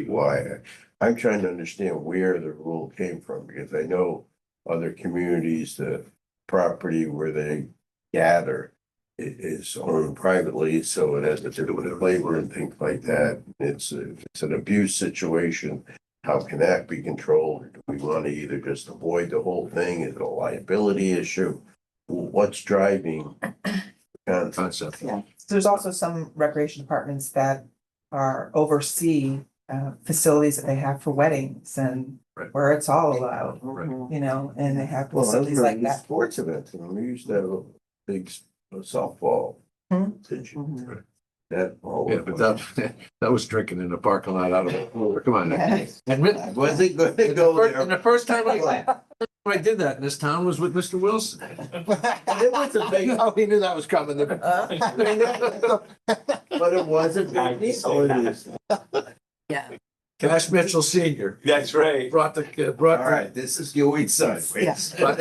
why. I'm trying to understand where the rule came from, because I know other communities, the property where they gather is owned privately, so it has to do with labor and things like that. It's an abuse situation. How can that be controlled? Do we want to either just avoid the whole thing? Is it a liability issue? What's driving the concept? Yeah. There's also some recreation departments that oversee facilities that they have for weddings and Right. where it's all allowed, Mhm. you know, and they have Well, facilities I've like heard that. sports events, and we used to have a big softball. Contingent. Mhm. That all. Yeah, but that was drinking in the parking lot out of the cooler. Come on. Yeah. And Was it good to go and the first time I did that in this town was with Mr. Wilson. It was a big, Oh, he knew that was coming. but it wasn't big deal. Yeah. Cash Mitchell Senior That's right. brought All right, this is going sideways. Yes. Do I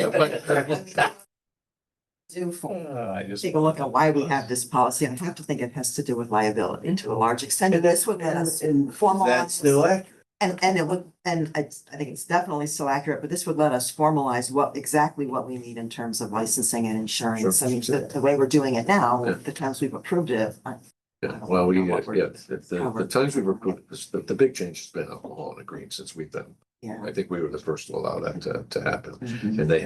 just. take a look at why we have this policy. I have to think it has to do with liability to a large extent. And this would let us And formalize. that's still accurate. And it would, and I think it's definitely still accurate, but this would let us formalize exactly what we need in terms of licensing and insurance. Sure. I mean, the way we're doing it now, Yeah. the times we've approved it. Yeah, well, the times we've approved, the big change has been alcohol and green since we've been, Yeah. I think we were the first to allow that to happen. Mhm. And they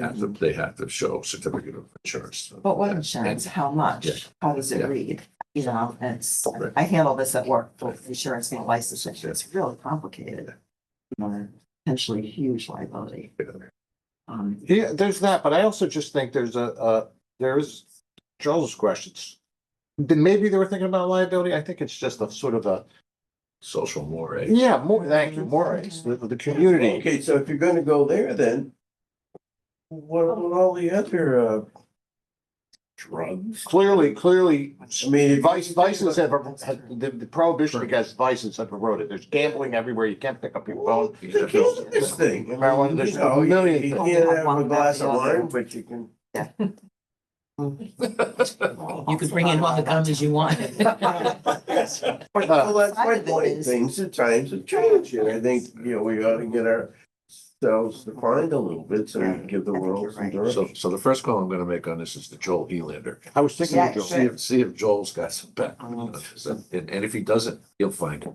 have to show certificate of insurance. But what insurance, how Yeah. much, how does it Yeah. read? You know, it's, Right. I handle this at work, for insurance and licensing, it's really complicated. Potentially huge liability. Yeah, there's that, but I also just think there's Joel's questions. Then maybe they were thinking about liability. I think it's just a sort of a, Social more, eh? yeah, more, thank you, more, it's the community. Okay, so if you're gonna go there, then what about all the other drugs? Clearly, I mean, vices the prohibition against vices have eroded. There's gambling everywhere. You can't pick up your phone. The cannabis thing. I Marijuana, mean, there's you know, a million you things. can't have a glass of wine, but you can. You could bring in all the gummies you want. Well, that's my point. Things at times have changed, and I think, you know, we ought to get ourselves defined a little bit so we can give the world some direction. So the first call I'm gonna make on this is to Joel Elander. I was thinking Yeah, of Joel. See if Joel's got some background on this, and if he doesn't, he'll find it.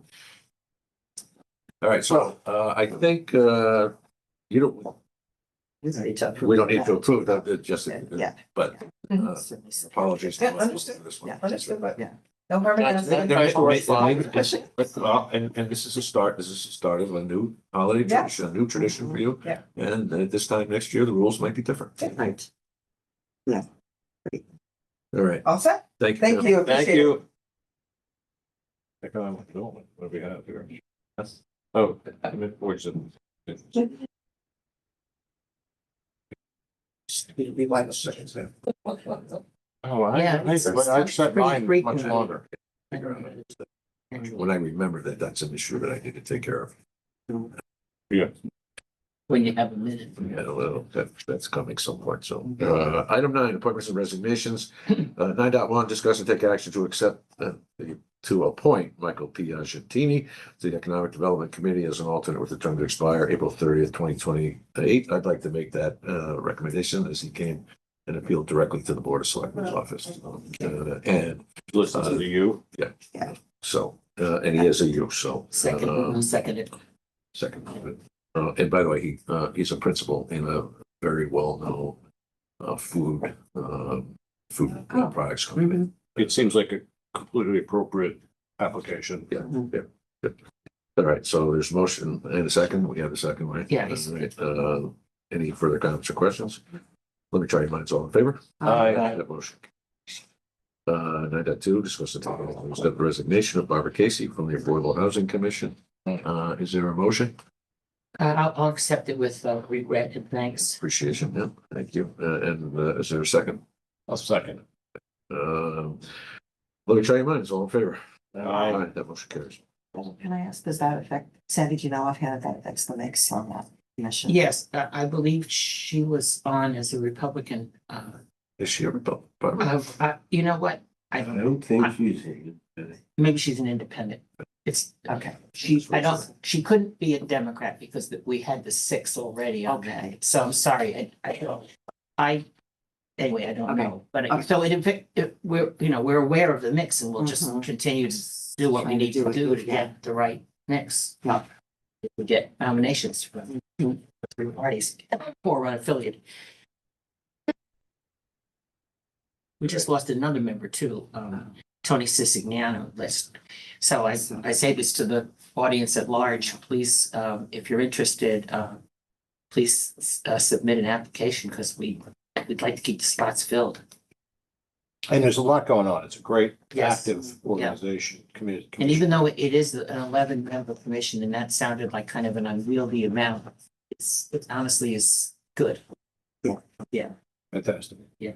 All right, so, I think, you don't, we don't need to approve that, it just, Yeah. but, apologies. to Yeah, us understood. for this one. Yeah, understood, but Yeah. no harm in asking. Well, and this is a start of a new holiday Yeah. tradition, a new tradition for you. Yeah. And at this time next year, the rules might be different. Right. All right, All set? thank you. Thank you. Thank Appreciate it. you. Economic development, what do we have here? Oh, where's it? Be like a second, Sam. Oh, Yeah, I've set mine pretty much frequent. longer. When I remember that that's an issue that I need to take care of. When you have a minute. Yeah, well, that's coming somewhat, so. Item 9, appointments and resignations. 9.1, discuss and take action to accept, to appoint Michael P. Argentini to the Economic Development Committee as an alternate with a term to expire April 30th, 2028. I'd like to make that, recommendation as he came and appealed directly to the Board of Selectmen's office. And Listen to you. so, and he is a youth, so. Seconded. Second. And by the way, he's a principal in a very well-known food products company. It seems like a completely appropriate application. Yeah. All right, so there's motion and a second. We have a second, right? Yes. All right, any further comments or questions? Let me try your minds. All in favor? Aye. That motion. 9.2, discuss the resignation of Barbara Casey from the Affordable Housing Commission. Is there a motion? I'll accept it with regret and thanks. Appreciation, yeah, thank you. And is there a second? I'll second. Let me try your minds, all in favor? Aye. That motion carries. Can I ask, does that affect, Sandy, do you know offhand if that affects the mix on that commission? Yes, I believe she was on as a Republican. Is she a Republican? You know what? I don't think she's. Maybe she's an independent. It's, Okay, she couldn't be a Democrat because we had the 6 already. okay. So I'm sorry, anyway, I don't Okay. know, but Okay. so we're aware of the mix and we'll just Mhm. continue to do what we Trying to need do to it, do to yeah. get the right mix. Yeah. If we get nominations from the 3 parties or unaffiliated. We just lost another member too, Tony Sicignano list. So I say this to the audience at large, please, if you're interested, please submit an application because we'd like to keep the spots filled. And there's a lot going on. It's a great, Yes. active organization, community. And even though it is an 11-member commission, and that sounded like kind of an unwieldy amount, it honestly is good. Fantastic. Yeah.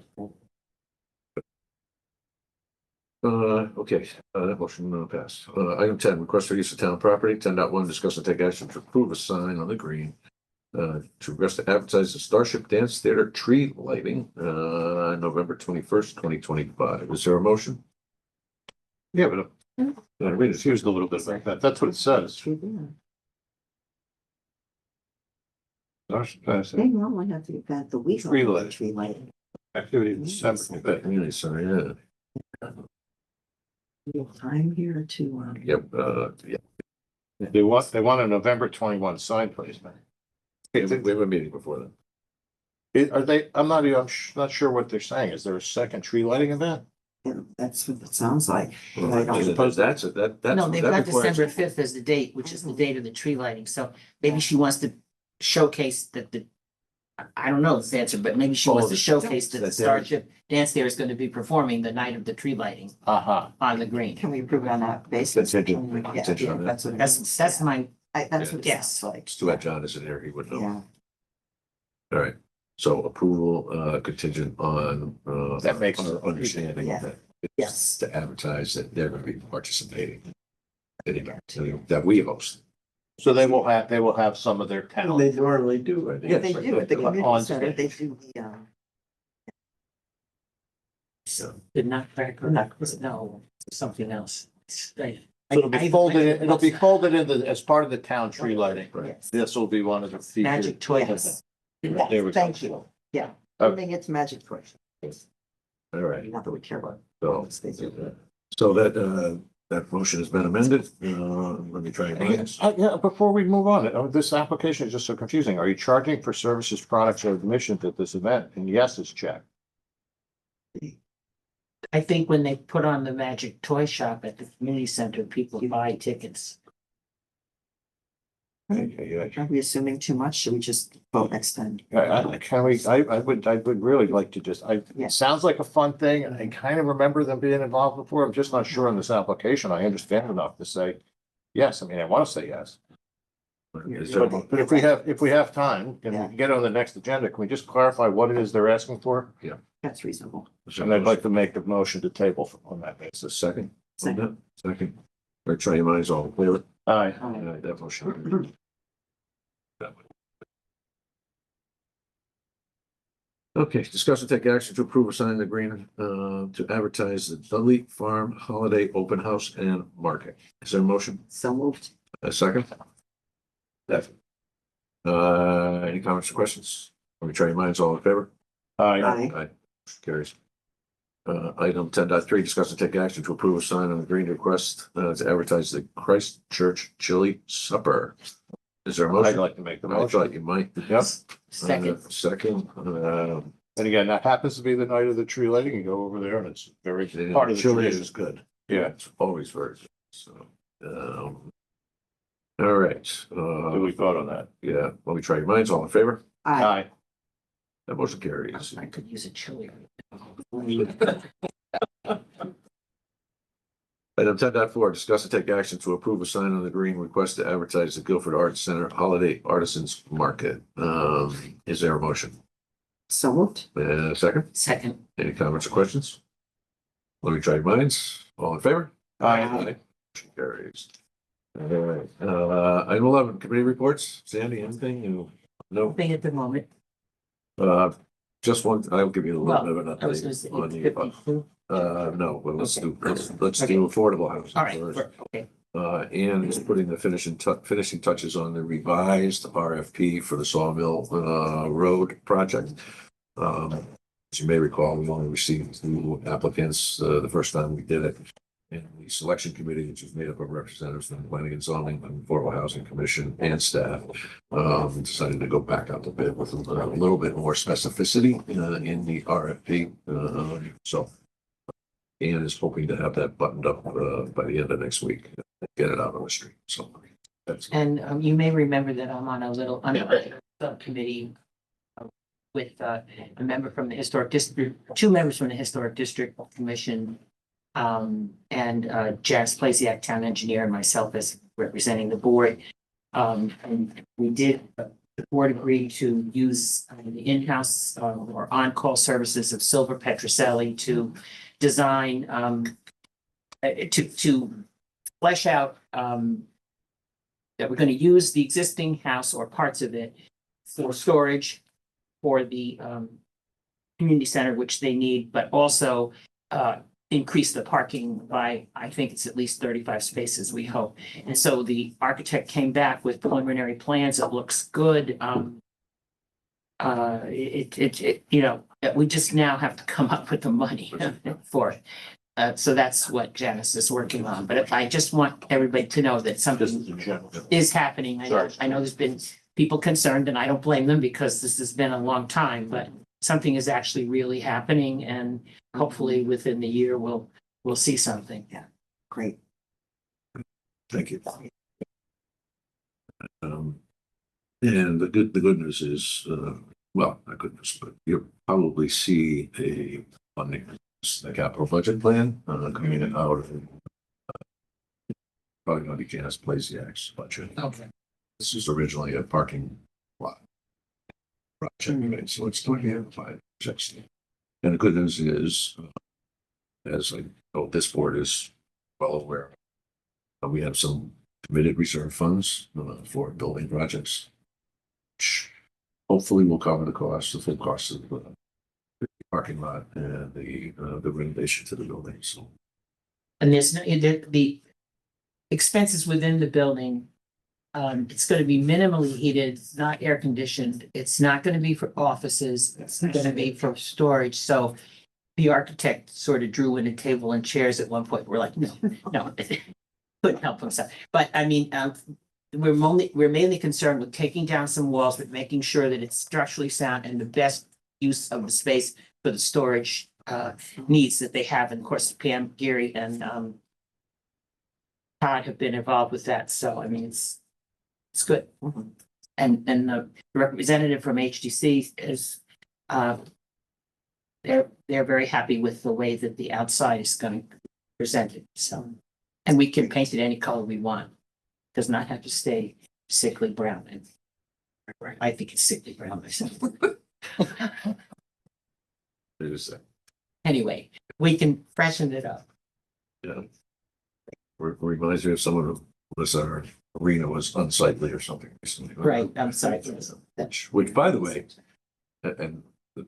Okay, that motion passed. Item 10, request for use of town property. 10.1, discuss and take action to approve a sign on the green. To request to advertise the Starship Dance Theater tree lighting, November 21st, 2025. Is there a motion? Yeah, but read it. Here's a little bit like that. That's what it says. They normally have to get the week. Tree lighting. Tree lighting. Activity in December. Community center, yeah. We have time here to, Yep, yeah. They want a November 21 sign placement. We have a meeting before then. Are they, I'm not sure what they're saying. Is there a second tree lighting event? that's what it sounds like. I suppose that's it, that's. No, they've that got requires- December 5th as the date, which is the date of the tree lighting. So maybe she wants to showcase that I don't know the answer, but maybe she wants to showcase that the Starship Dance Theater is going to be performing the night of the tree lighting on the green. Can we approve it on that basis? Contingent. Yeah, Contingent on that. that's what it That's is. my, That's what it Yes. sounds like. It's too bad John isn't here, he would know. Yeah. All right, so approval contingent on That makes- our understanding Yeah. that it's Yes. to advertise that they're gonna be participating. That we host. So they will have some of their They talent. normally do, I think. Yeah, they do at the On community center, stage. they do the, did not, no, something else. So it'll be folded, it'll be folded into, as part of the town tree lighting. yes. This will be one of the features. Magic toy. Yes. There we go. Thank you. Yeah. Okay. I think it's magic question. All right, Not that we care about. so, They do. so that motion has been amended. Let me try again. Yeah, before we move on, this application is just so confusing. Are you charging for services, products, or admissions at this event? And yes, it's checked. I think when they put on the magic toy shop at the community center, people buy tickets. Are we assuming too much? Should we just vote next time? I would really like to just, Yeah. it sounds like a fun thing, and I kind of remember them being involved before. I'm just not sure on this application. I understand enough to say, yes, I mean, I want to say yes. Is there- But if we have time, and we can get on the next agenda, can we just clarify what it is they're asking for? That's reasonable. is there And a I'd like to make the motion to table on that motion? basis. Second? Second. Second. All right, try your minds all clear. Aye. All right, that motion. Okay, discuss and take action to approve or sign the agreement to advertise the Dudley Farm Holiday Open House and Market. Is there a motion? So moved. A second? Second. Any comments or questions? Let me try your minds all in favor? Aye. Aye. Motion carries. Item 10.3, discuss and take action to approve a sign on the green request to advertise the Christ Church Chili Supper. Is there a I'd motion? like to make the I motion. thought you might. Yep. Second, Second, And again, that happens to be the night of the tree lighting. You go over there and it's very part of the chili tradition. is good. Yeah. It's always very good, so. All right, Do we vote on that? yeah, let me try your minds, all in favor? Aye. That motion carries. I could use a chili. Item 10.4, discuss and take action to approve a sign on the green request to advertise the Guilford Arts Center Holiday Artisans Market. Is there a motion? So moved. Second, Second, any comments or questions? Let me try your minds, all in favor? Aye. Motion carries. All right, item 11, committee reports. Sandy, anything? No, Thing at the moment. just one, I'll give you a little bit of an I was gonna update say on the, 52. no, well, let's Okay. do, let's Okay. do affordable housing. All right, first. okay. Ann is putting the finishing touches on the revised RFP for the Sawmill, Road project. As you may recall, we only received 2 applicants, the first time we did it. And the selection committee, which is made up of representatives from the Planning and Zoning and Affordable Housing Commission and staff, decided to go back out to bid with a little bit more specificity, in the RFP. So Ann is hoping to have that buttoned up, by the end of next week, get it out on the street. So that's. And you may remember that I'm on a little subcommittee with a member from the Historic District, 2 members from the Historic District Commission, and Janice Plasiak, town engineer, and myself as representing the board. And we did, the board agreed to use the in-house or on-call services of Silver Petroselli to design, to flesh out that we're going to use the existing house or parts of it for storage for the community center, which they need, but also increase the parking by, I think it's at least 35 spaces, we hope. And so the architect came back with preliminary plans. It looks good. You know, we just now have to come up with the money for it. So that's what Janice is working on. But I just want everybody to know that something is happening. I know there's been people concerned, and I don't blame them because this has been a long time, but something is actually really happening, and hopefully within the year we'll see something. Great. Thank you. And the good news is, well, not good news, but you'll probably see a funding, the capital budget plan, coming out of probably going to be Janice Plasiak's budget. Okay. This is originally a parking lot project, right? So it's going to be a 5 projects. And the good news is, as I know this board is well aware, we have some committed reserve funds for building projects, which hopefully will cover the cost, the full cost of the parking lot and the renovation to the building. So, And there's no, the expenses within the building, it's gonna be minimally heated, it's not air conditioned, it's not gonna be for offices, it's gonna be for storage, so the architect sort of drew in a table and chairs at one point, we're like, no, couldn't help himself, but I mean, we're mainly concerned with taking down some walls, but making sure that it's structurally sound and the best use of the space for the storage needs that they have, and of course, Pam, Gary, and Todd have been involved with that, so I mean, it's good. And the representative from HDC is they're very happy with the way that the outside is going to be presented, so. And we can paint it any color we want, does not have to stay sickly brown. And I think it's sickly brown myself. it is that. Anyway, we can freshen it up. Yeah. Reminds me of someone who was our arena was unsightly or something recently. Right, I'm sorry. Which, by the way, and the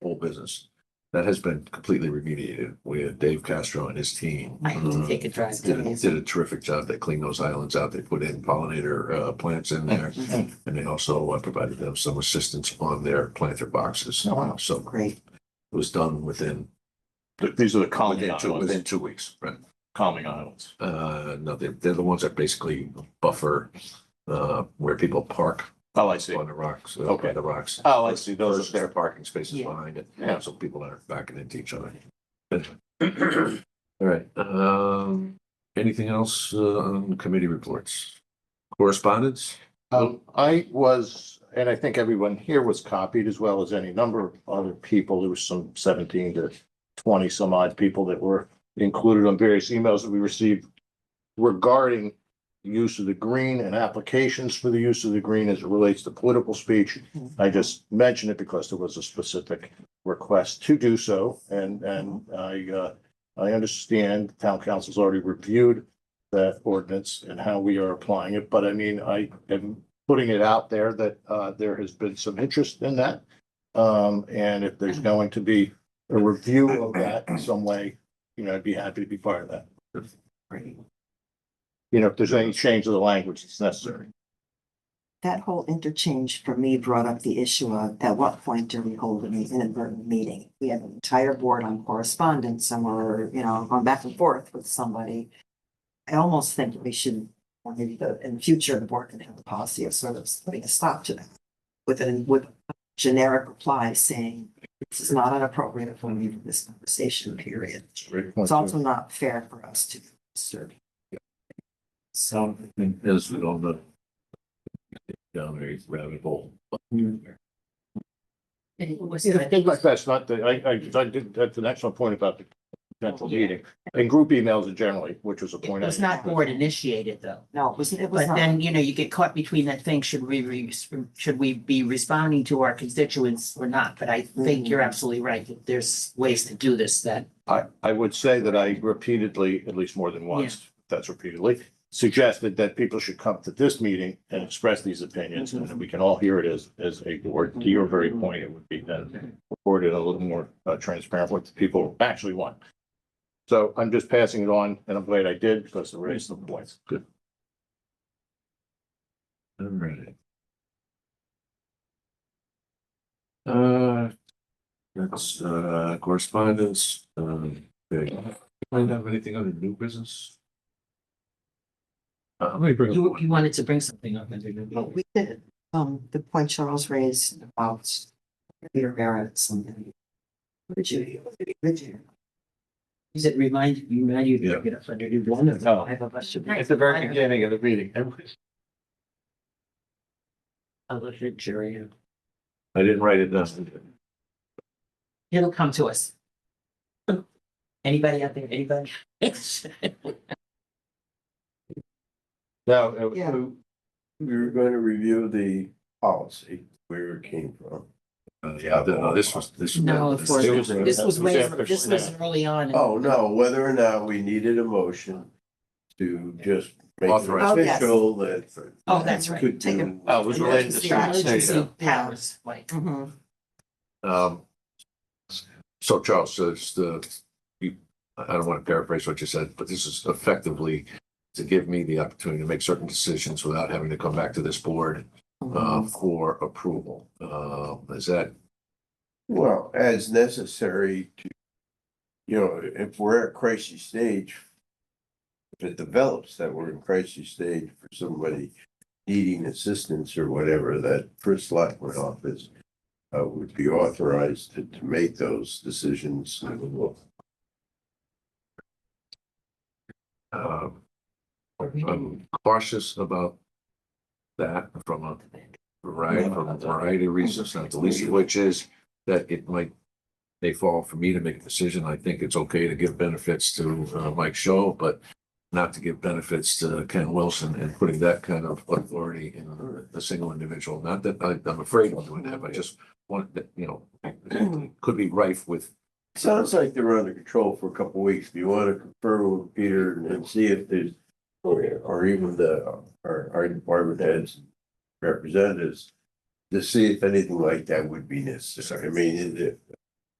whole business, that has been completely remediated with Dave Castro and his team. I can take a drive. Did a terrific job. They cleaned those islands out. They put in pollinator plants in there. And they also provided them some assistance on their planter boxes. Oh, wow. So Great. it was done within These are the calming within 2 weeks, right? calming islands. No, they're the ones that basically buffer where people park Oh, I see. on the rocks. Okay. The rocks. Oh, I see. Those Versus are their there. parking spaces Yeah. behind it. Yeah. So people aren't backing into each other. All right, anything else on committee reports? Correspondence? I was, and I think everyone here was copied as well as any number of other people. There was some 17 to 20 some odd people that were included on various emails that we received regarding the use of the green and applications for the use of the green as it relates to political speech. I just mentioned it because there was a specific request to do so, and I understand town council's already reviewed that ordinance and how we are applying it, but I mean, I am putting it out there that there has been some interest in that. And if there's going to be a review of that in some way, I'd be happy to be part of that. If there's any change of the language that's necessary. That whole interchange for me brought up the issue of at what point do we hold an inadvertent meeting? We have an entire board on correspondence and we're, going back and forth with somebody. I almost think we should, or maybe in the future, the board can have the policy of sort of putting a stop to that. With a generic reply saying, this is not inappropriate for me for this conversation, period. It's also not fair for us to disturb. So, as we all know, down a rabbit hole. That's not I did, that's an excellent point about the potential meeting and group emails generally, which was a It point. was not board initiated though. No, it was But not. then, you get caught between that thing, should we be responding to our constituents or not? But I think you're absolutely right, that there's ways to do this that. I would say that I repeatedly, at least more than once, that's repeatedly, suggested that people should come to this meeting and express these opinions, and that we can all hear it as a board. To your very point, it would be then reported a little more transparent what the people actually want. So I'm just passing it on, and I'm glad I did because it raised some points. Good. All right. That's correspondence. Okay. Find out anything on the new business? Let me bring up. You wanted to bring something up. But we did, the point Charles raised about Peter Barrett's and. What did you? He said, remind you to get up under new one of Oh. five of us should be. At the very beginning of the meeting. I looked at jury. I didn't write it down. It'll come to us. Anybody out there, anybody? Now, Yeah. we were going to review the policy, where it came from. This was. No, of course, this was way, after this was early on. Oh, no, whether or not we needed a motion to just make it Authorize. Oh, yes. official that. Oh, that's right. Could Take do. Oh, it was related to. Emergency powers, like. Um. So Charles, so it's I don't want to paraphrase what you said, but this is effectively to give me the opportunity to make certain decisions without having to come back to this board for approval. Is that? Well, as necessary to, if we're at crisis stage, if it develops that we're in crisis stage for somebody needing assistance or whatever, that first selectman office would be authorized to make those decisions. I'm cautious about that from a variety of reasons, not the least of which is that it may fall for me to make a decision. I think it's okay to give benefits to Mike Show, but not to give benefits to Ken Wilson and putting that kind of authority in a single individual. Not that I'm afraid of doing that, but I just want that, it could be rife with. Sounds like they're under control for a couple of weeks. Do you want to confer with Peter and see if there's, or even our department heads, representatives, to see if anything like that would be necessary? I mean,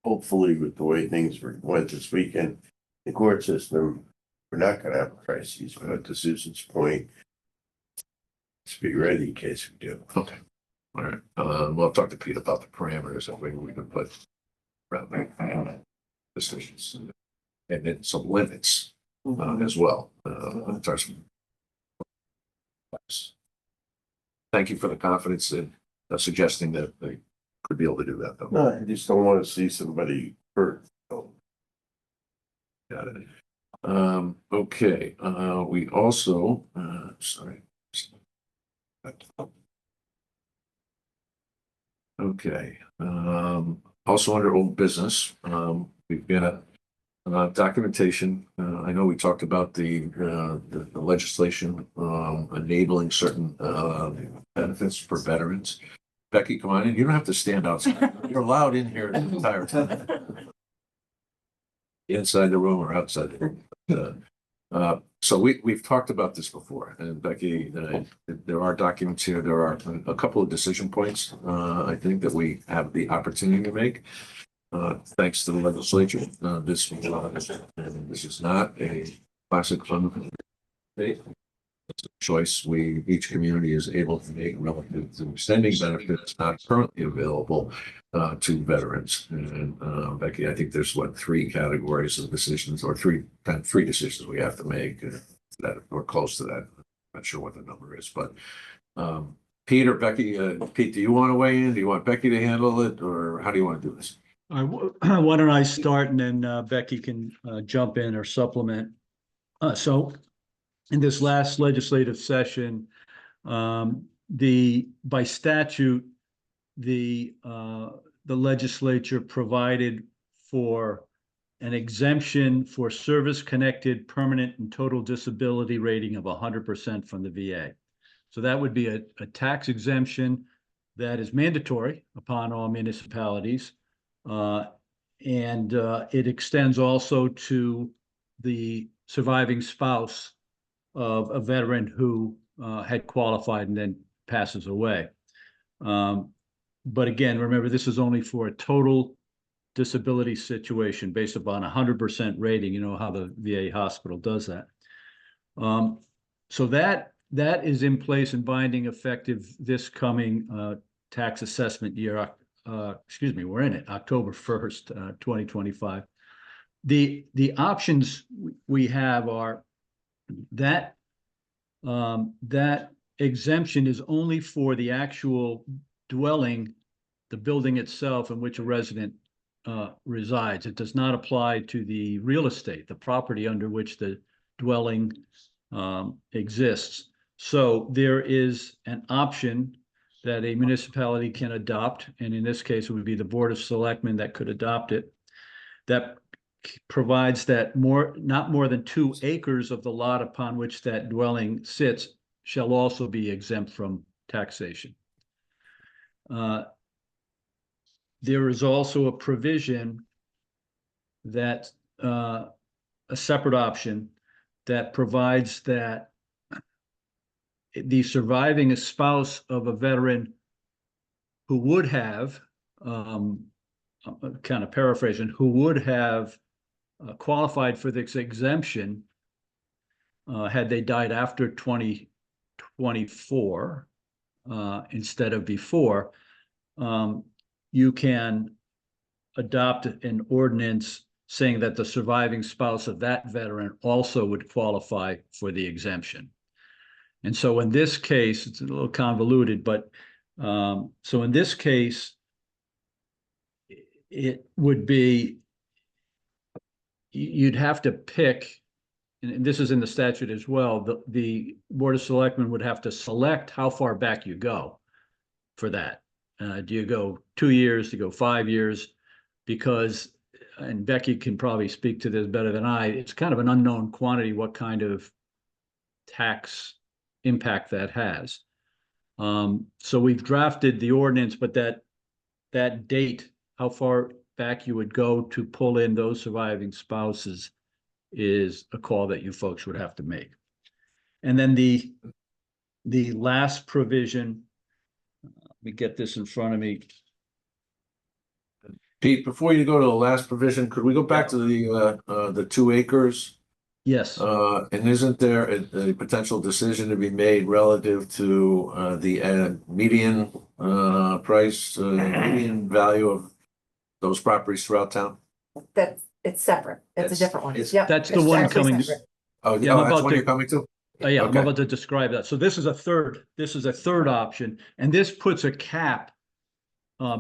hopefully with the way things went this weekend, the court system, we're not going to have a crisis, but to Susan's point, let's be ready in case we do. Okay. All right. We'll talk to Pete about the parameters that we can put around decisions and then some limits as well. In terms of. Thank you for the confidence in suggesting that they could be able to do that though. No, I just don't want to see somebody hurt. Got it. Okay, we also, sorry. Okay, also under old business, we've got documentation. I know we talked about the legislation enabling certain benefits for veterans. Becky, come on in. You don't have to stand outside. You're allowed in here the entire time. Inside the room or outside the room. So we've talked about this before, and Becky, there are documents here, there are a couple of decision points, I think that we have the opportunity to make. Thanks to the legislature, this is not a classic fund state. It's a choice each community is able to make relative to extending benefits not currently available to veterans. And Becky, I think there's three categories of decisions, or three decisions we have to make that we're close to that. I'm not sure what the number is, but Pete or Becky, Pete, do you want to weigh in? Do you want Becky to handle it, or how do you want to do this? Why don't I start and then Becky can jump in or supplement. So in this last legislative session, by statute, the legislature provided for an exemption for service-connected permanent and total disability rating of 100% from the VA. So that would be a tax exemption that is mandatory upon all municipalities. And it extends also to the surviving spouse of a veteran who had qualified and then passes away. But again, remember, this is only for a total disability situation based upon 100% rating. You know how the VA hospital does that. So that is in place and binding effective this coming tax assessment year. We're in it, October 1st, 2025. The options we have are that that exemption is only for the actual dwelling, the building itself in which a resident resides. It does not apply to the real estate, the property under which the dwelling exists. So there is an option that a municipality can adopt, and in this case, it would be the Board of Selectmen that could adopt it, that provides that not more than 2 acres of the lot upon which that dwelling sits shall also be exempt from taxation. There is also a provision that a separate option that provides that the surviving spouse of a veteran who would have, kind of paraphrasing, who would have qualified for this exemption had they died after 2024 instead of before, you can adopt an ordinance saying that the surviving spouse of that veteran also would qualify for the exemption. And so in this case, it's a little convoluted, but so in this case, it would be, you'd have to pick, and this is in the statute as well, the Board of Selectmen would have to select how far back you go for that. Do you go 2 years, do you go 5 years? Because, and Becky can probably speak to this better than I, it's kind of an unknown quantity what kind of tax impact that has. So we've drafted the ordinance, but that date, how far back you would go to pull in those surviving spouses, is a call that you folks would have to make. And then the last provision, let me get this in front of me. Pete, before you go to the last provision, could we go back to the 2 acres? Yes. And isn't there a potential decision to be made relative to the median price, median value of those properties throughout town? It's separate. It's a different one. It's- Yep. That's the It's one actually coming. separate. Oh, Yeah, I'm that's about what to- you're coming to? Yeah, I'm Okay. about to describe that. So this is a third option, and this puts a cap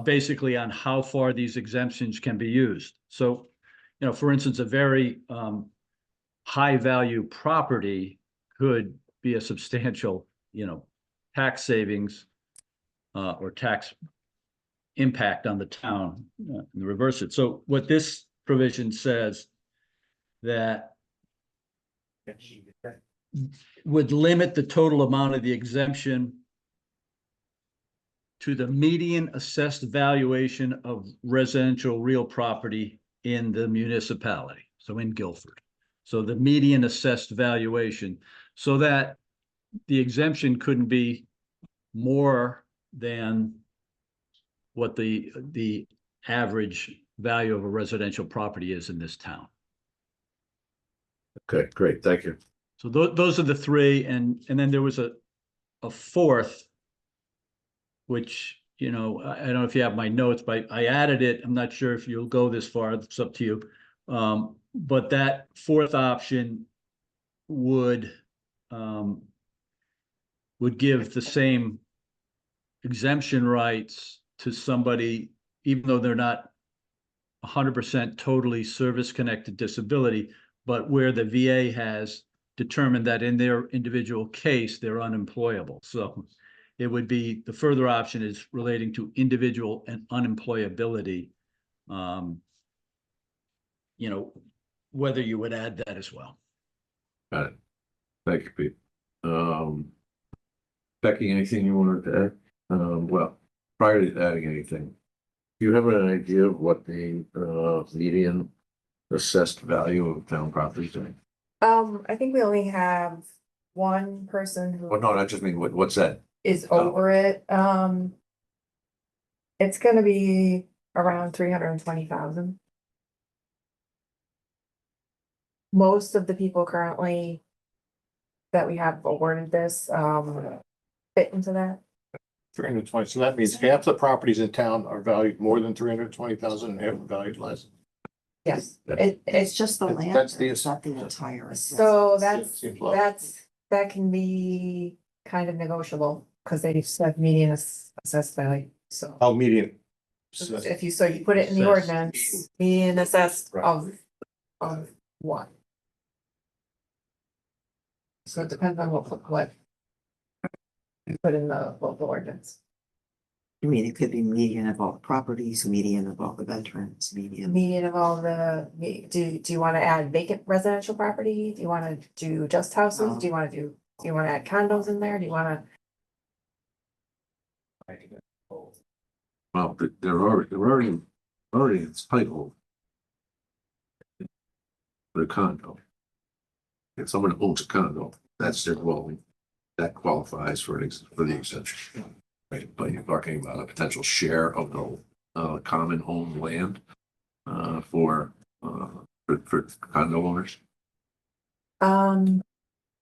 basically on how far these exemptions can be used. So, you know, for instance, a very high value property could be a substantial, tax savings or tax impact on the town, and reverse it. So what this provision says that would limit the total amount of the exemption to the median assessed valuation of residential real property in the municipality, so in Guilford. So the median assessed valuation, so that the exemption couldn't be more than what the average value of a residential property is in this town. Okay, great, thank you. So those are the three, and then there was a fourth, which, you know, I don't know if you have my notes, but I added it. I'm not sure if you'll go this far. It's up to you. But that fourth option would give the same exemption rights to somebody, even though they're not 100% totally service-connected disability, but where the VA has determined that in their individual case, they're unemployable. So it would be, the further option is relating to individual and unemployability. You know, whether you would add that as well. Got it. Thank you, Pete. Becky, anything you wanted to add? Well, prior to adding anything, do you have an idea of what the median assessed value of town properties are? I think we only have one person Well, who no, I just mean, what's that? is over it. It's gonna be around 320,000. Most of the people currently that we have awarded this, fit into that. 320, so that means half the properties in town are valued more than 320,000 and half are valued less. Yes, That's- It's just the land, That's the- it's not the entire. so Seems low. that can be kind of negotiable, because they said median assessed value, so. Oh, median. If you, so you put it in the Assessed. ordinance, median assessed Right. of what? So it depends on what you put in the local ordinance. I mean, it could be median of all the properties, median of all the veterans, median. Median of all the, do you wanna add vacant residential property? Do you wanna do just houses? Do you wanna add condos in there? Do you wanna? Well, they're already entitled to the condo. If someone owns a condo, that's their dwelling, that qualifies for the exemption. Right, but you're talking about a potential share of the common home land for condo owners.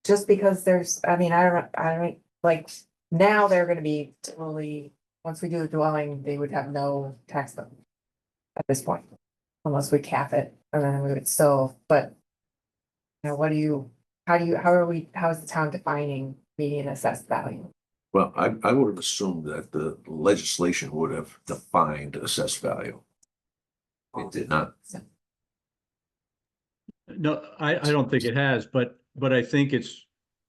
Just because there's, I mean, I don't, like, now they're gonna be totally, once we do the dwelling, they would have no tax bill. At this point, unless we cap it, and then we would still, but. You know, how is the town defining median assessed value? Well, I would have assumed that the legislation would have defined assessed value. It did not. No, I don't think it has, but I think it's,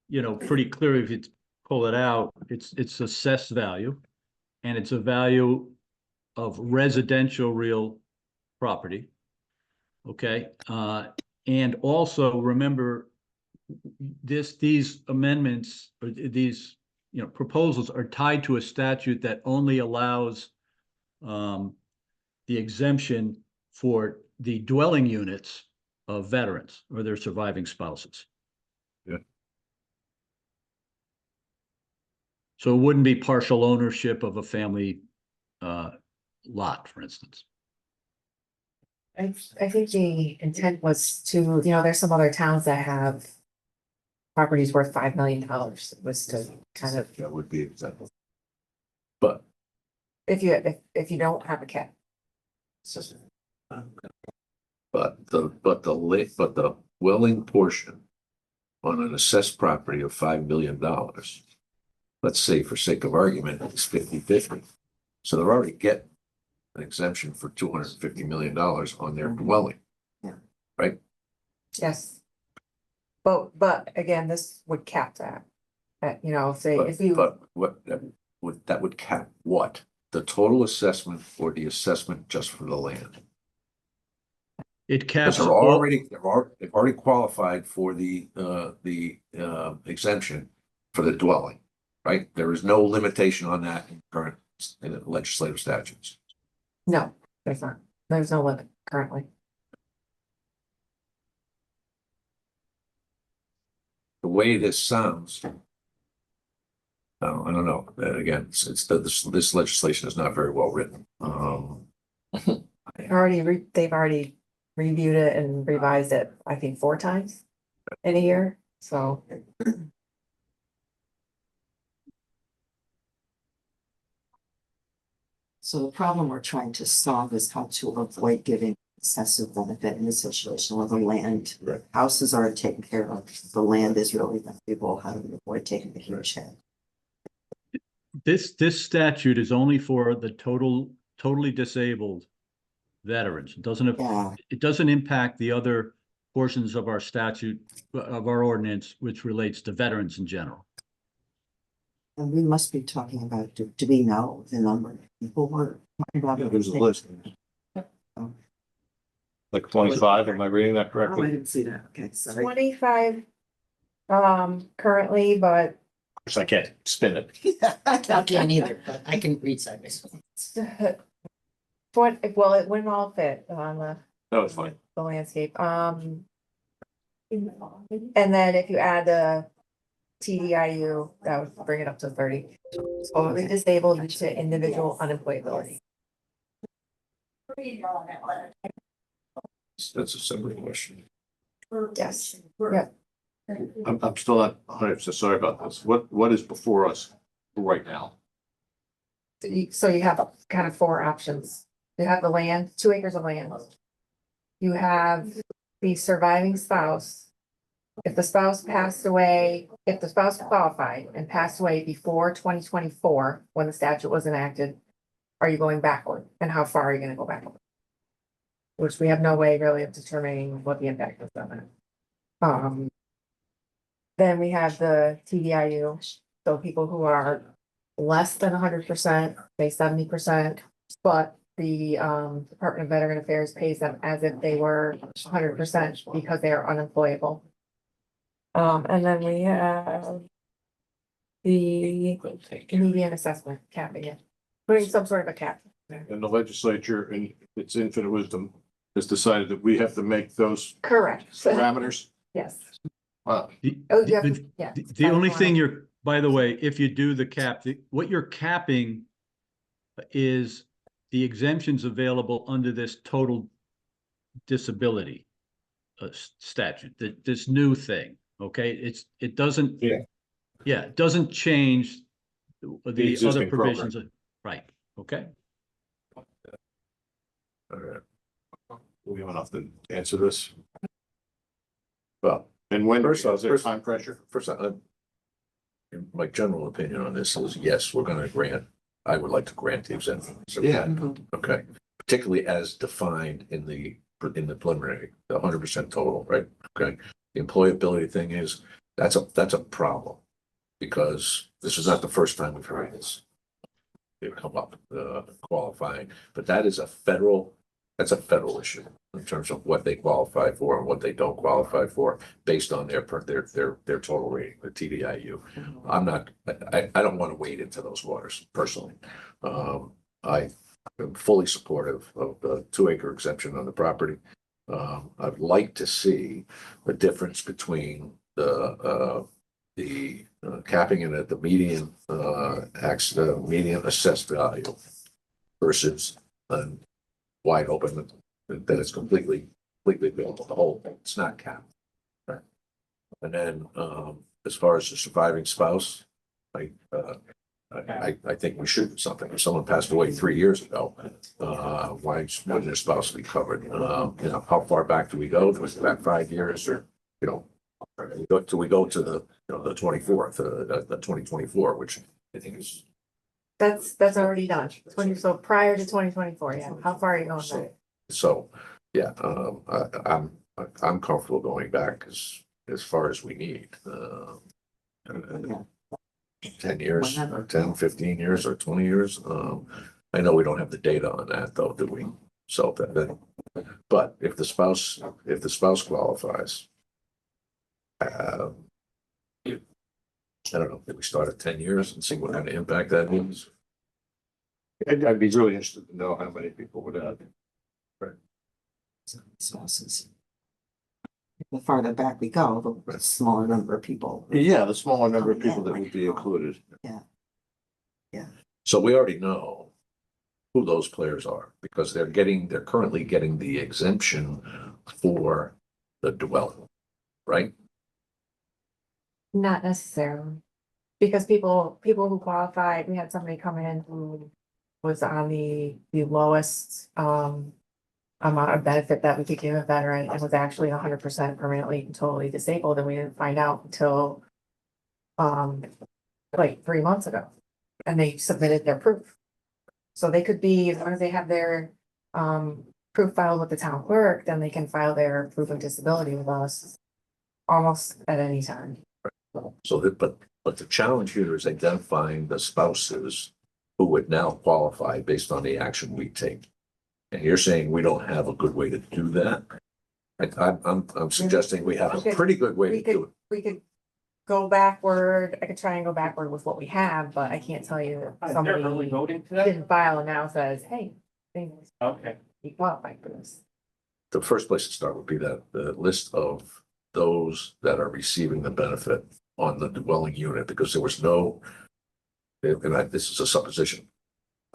you know, pretty clear if you pull it out, it's assessed value. And it's a value of residential real property. Okay, and also remember these amendments or these, you know, proposals are tied to a statute that only allows the exemption for the dwelling units of veterans or their surviving spouses. Yeah. So it wouldn't be partial ownership of a family lot, for instance. I think the intent was to, you know, there's some other towns that have properties worth $5 million, was to kind of, That would be example. But if you don't have a cap. But the dwelling portion on an assessed property of $5 million, let's say for sake of argument, it's 50-50. So they're already getting an exemption for $250 million on their dwelling. Yeah. Right? Yes. But again, this would cap that. You know, if you. But what that would cap what? The total assessment or the assessment just for the land? It caps. Because they've already qualified for the exemption for the dwelling, right? There is no limitation on that in current legislative statutes. No, there's not. There's no limit currently. way this sounds. I don't know. Again, this legislation is not very well written. They've already reviewed it and revised it, I think, 4 times in a year, so. So the problem we're trying to solve is how to avoid giving excessive benefit in a situation where the land, Right. houses are taken care of, the land is really valuable, how do we avoid taking a huge hit? This statute is only for the totally disabled veterans. Yeah, It doesn't impact the other portions of our statute, of our ordinance, which relates to veterans in general. and we must be talking about, do we know the number of people we're talking about? Yeah, there's a list. Like 25, am I reading that Oh, I correctly? didn't see that, okay, sorry. 25, currently, but Because I can't spin it. I can't either, but I can read sideways. well, it wouldn't all fit on No, it's fine. the landscape, and then if you add the TDIU, that would bring it up to 30. Totally disabled due to individual unemployability. That's a separate question. Yes, yeah, I'm still not 100% sorry about this. What is before us right now? so you have kind of 4 options. You have the land, 2 acres of land. You have the surviving spouse. If the spouse passed away, if the spouse qualified and passed away before 2024, when the statute was enacted, are you going backward? And how far are you gonna go backward? Which we have no way really of determining what the impact is on it. Then we have the TDIU, so people who are less than 100%, say 70%, but the Department of Veteran Affairs pays them as if they were 100% because they are unemployable. And then we have the median assessment capping it, putting some sort of a cap. And the legislature, in its infinite wisdom, has decided that we have to make those Correct. parameters. Yes. Wow. Oh, you have to, yeah. The only thing by the way, if you do the cap, what you're capping is the exemptions available under this total disability statute, this new thing, okay? It doesn't. Yeah. It doesn't change the other existing provisions, right, okay? All right. We have enough to answer this. Well, and when, is there time pressure? First, my general opinion on this is, yes, we're gonna grant, I would like to grant the exemption. So, Yeah. Okay, particularly as defined in the preliminary, the 100% total, right? Okay, the employability thing is, that's a problem. Because this is not the first time we've heard this. They've come up, qualifying, but that's a federal issue in terms of what they qualify for and what they don't qualify for based on their total rating, the TDIU. I don't want to wade into those waters personally. I am fully supportive of the 2-acre exemption on the property. I'd like to see the difference between the capping it at the median median assessed value versus a wide open that is completely built. The whole thing, it's not capped. Right. And then as far as the surviving spouse, I think we should do something. If someone passed away 3 years ago, why wouldn't their spouse be covered? How far back do we go? Was it back 5 years or, do we go to the 24th, the 2024, which I think is. That's already done. So prior to 2024, yeah. How far are you going back? So, yeah, I'm comfortable going back as far as we need. 10 years, or 10, 15 years, or 20 years. I know we don't have the data on that though, do we? So but if the spouse qualifies, I don't know, maybe start at 10 years and see what kind of impact that means. I'd be really interested to know how many people would have. Spouses. The farther back we go, the smaller number of people. Yeah, the smaller number of people that would be included. Yeah. Yeah. So we already know who those players are because they're currently getting the exemption for the dwelling, right? Not necessarily. Because people who qualified, we had somebody come in who was on the lowest, amount of benefit that we could give a veteran and was actually 100% permanently and totally disabled, and we didn't find out until like 3 months ago. And they submitted their proof. So they could be, as long as they have their proof filed with the town clerk, then they can file their proof of disability with us almost at any time. So that, but the challenge here is identifying the spouses who would now qualify based on the action we take. And you're saying we don't have a good way to do that? I'm suggesting we have a pretty good way to do it. We could go backward. I could try and go backward with what we have, but I can't tell you that somebody voting didn't file and now says, hey, things Okay. you qualify for this. The first place to start would be the list of those that are receiving the benefit on the dwelling unit, because there was no, this is a supposition.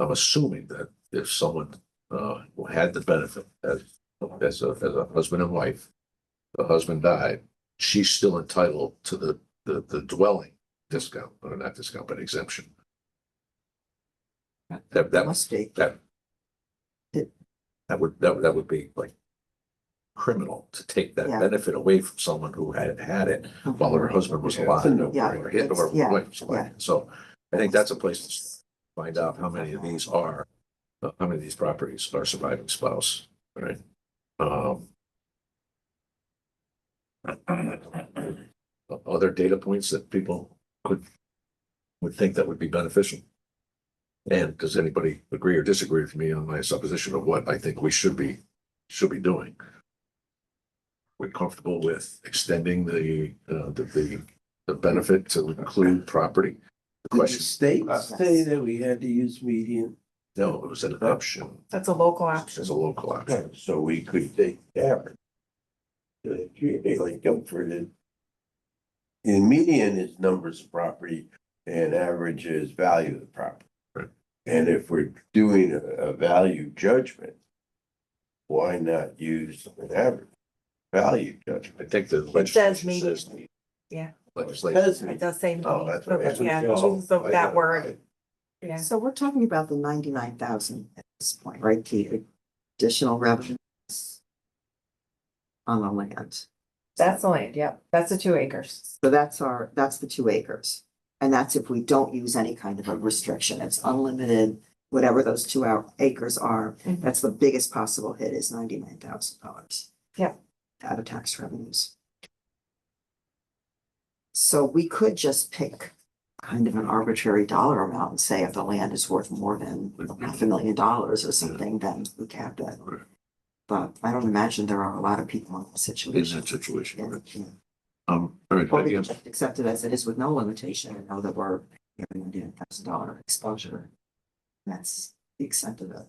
I'm assuming that if someone who had the benefit as a husband and wife, the husband died, she's still entitled to the dwelling discount, or not discount, but exemption. That Must be. That would be like criminal to take that Yeah. benefit away from someone who had it while her husband was alive. Yeah, Or hit, or yeah, wife was alive. So I think that's a place to find out how many of these properties are surviving spouse, right? Other data points that people would think that would be beneficial. And does anybody agree or disagree with me on my supposition of what I think we should be doing? We're comfortable with extending the benefit to include property. The Did the question, state say that we had to use median? no, it was an option. That's a local option. It's a local option. So we could take average. Like Guilford is. And median is numbers of property and average is value of the property. Right. And if we're doing a value judgment, why not use an average value judgment? I think the It says legislation median. says. Yeah. Legislation. It does say. Oh, that's right. Yeah, Oh, use that word. Yeah. So we're talking about the 99,000 at this point, right? The additional revenues on the land. That's the land, yep. That's the 2 acres. So that's the 2 acres. And that's if we don't use any kind of a restriction. It's unlimited, whatever those 2 acres are. Mhm. That's the biggest possible hit is $99,000. Yep. Out of tax revenues. So we could just pick kind of an arbitrary dollar amount and say if the land is worth more than $500,000 or something, then we cap it. But I don't imagine there are a lot of people in that In situation. that situation, right? Yeah. All right, Or we again, can just accept it as it is with no limitation and know that we're giving $1,000 exposure. That's the extent of it.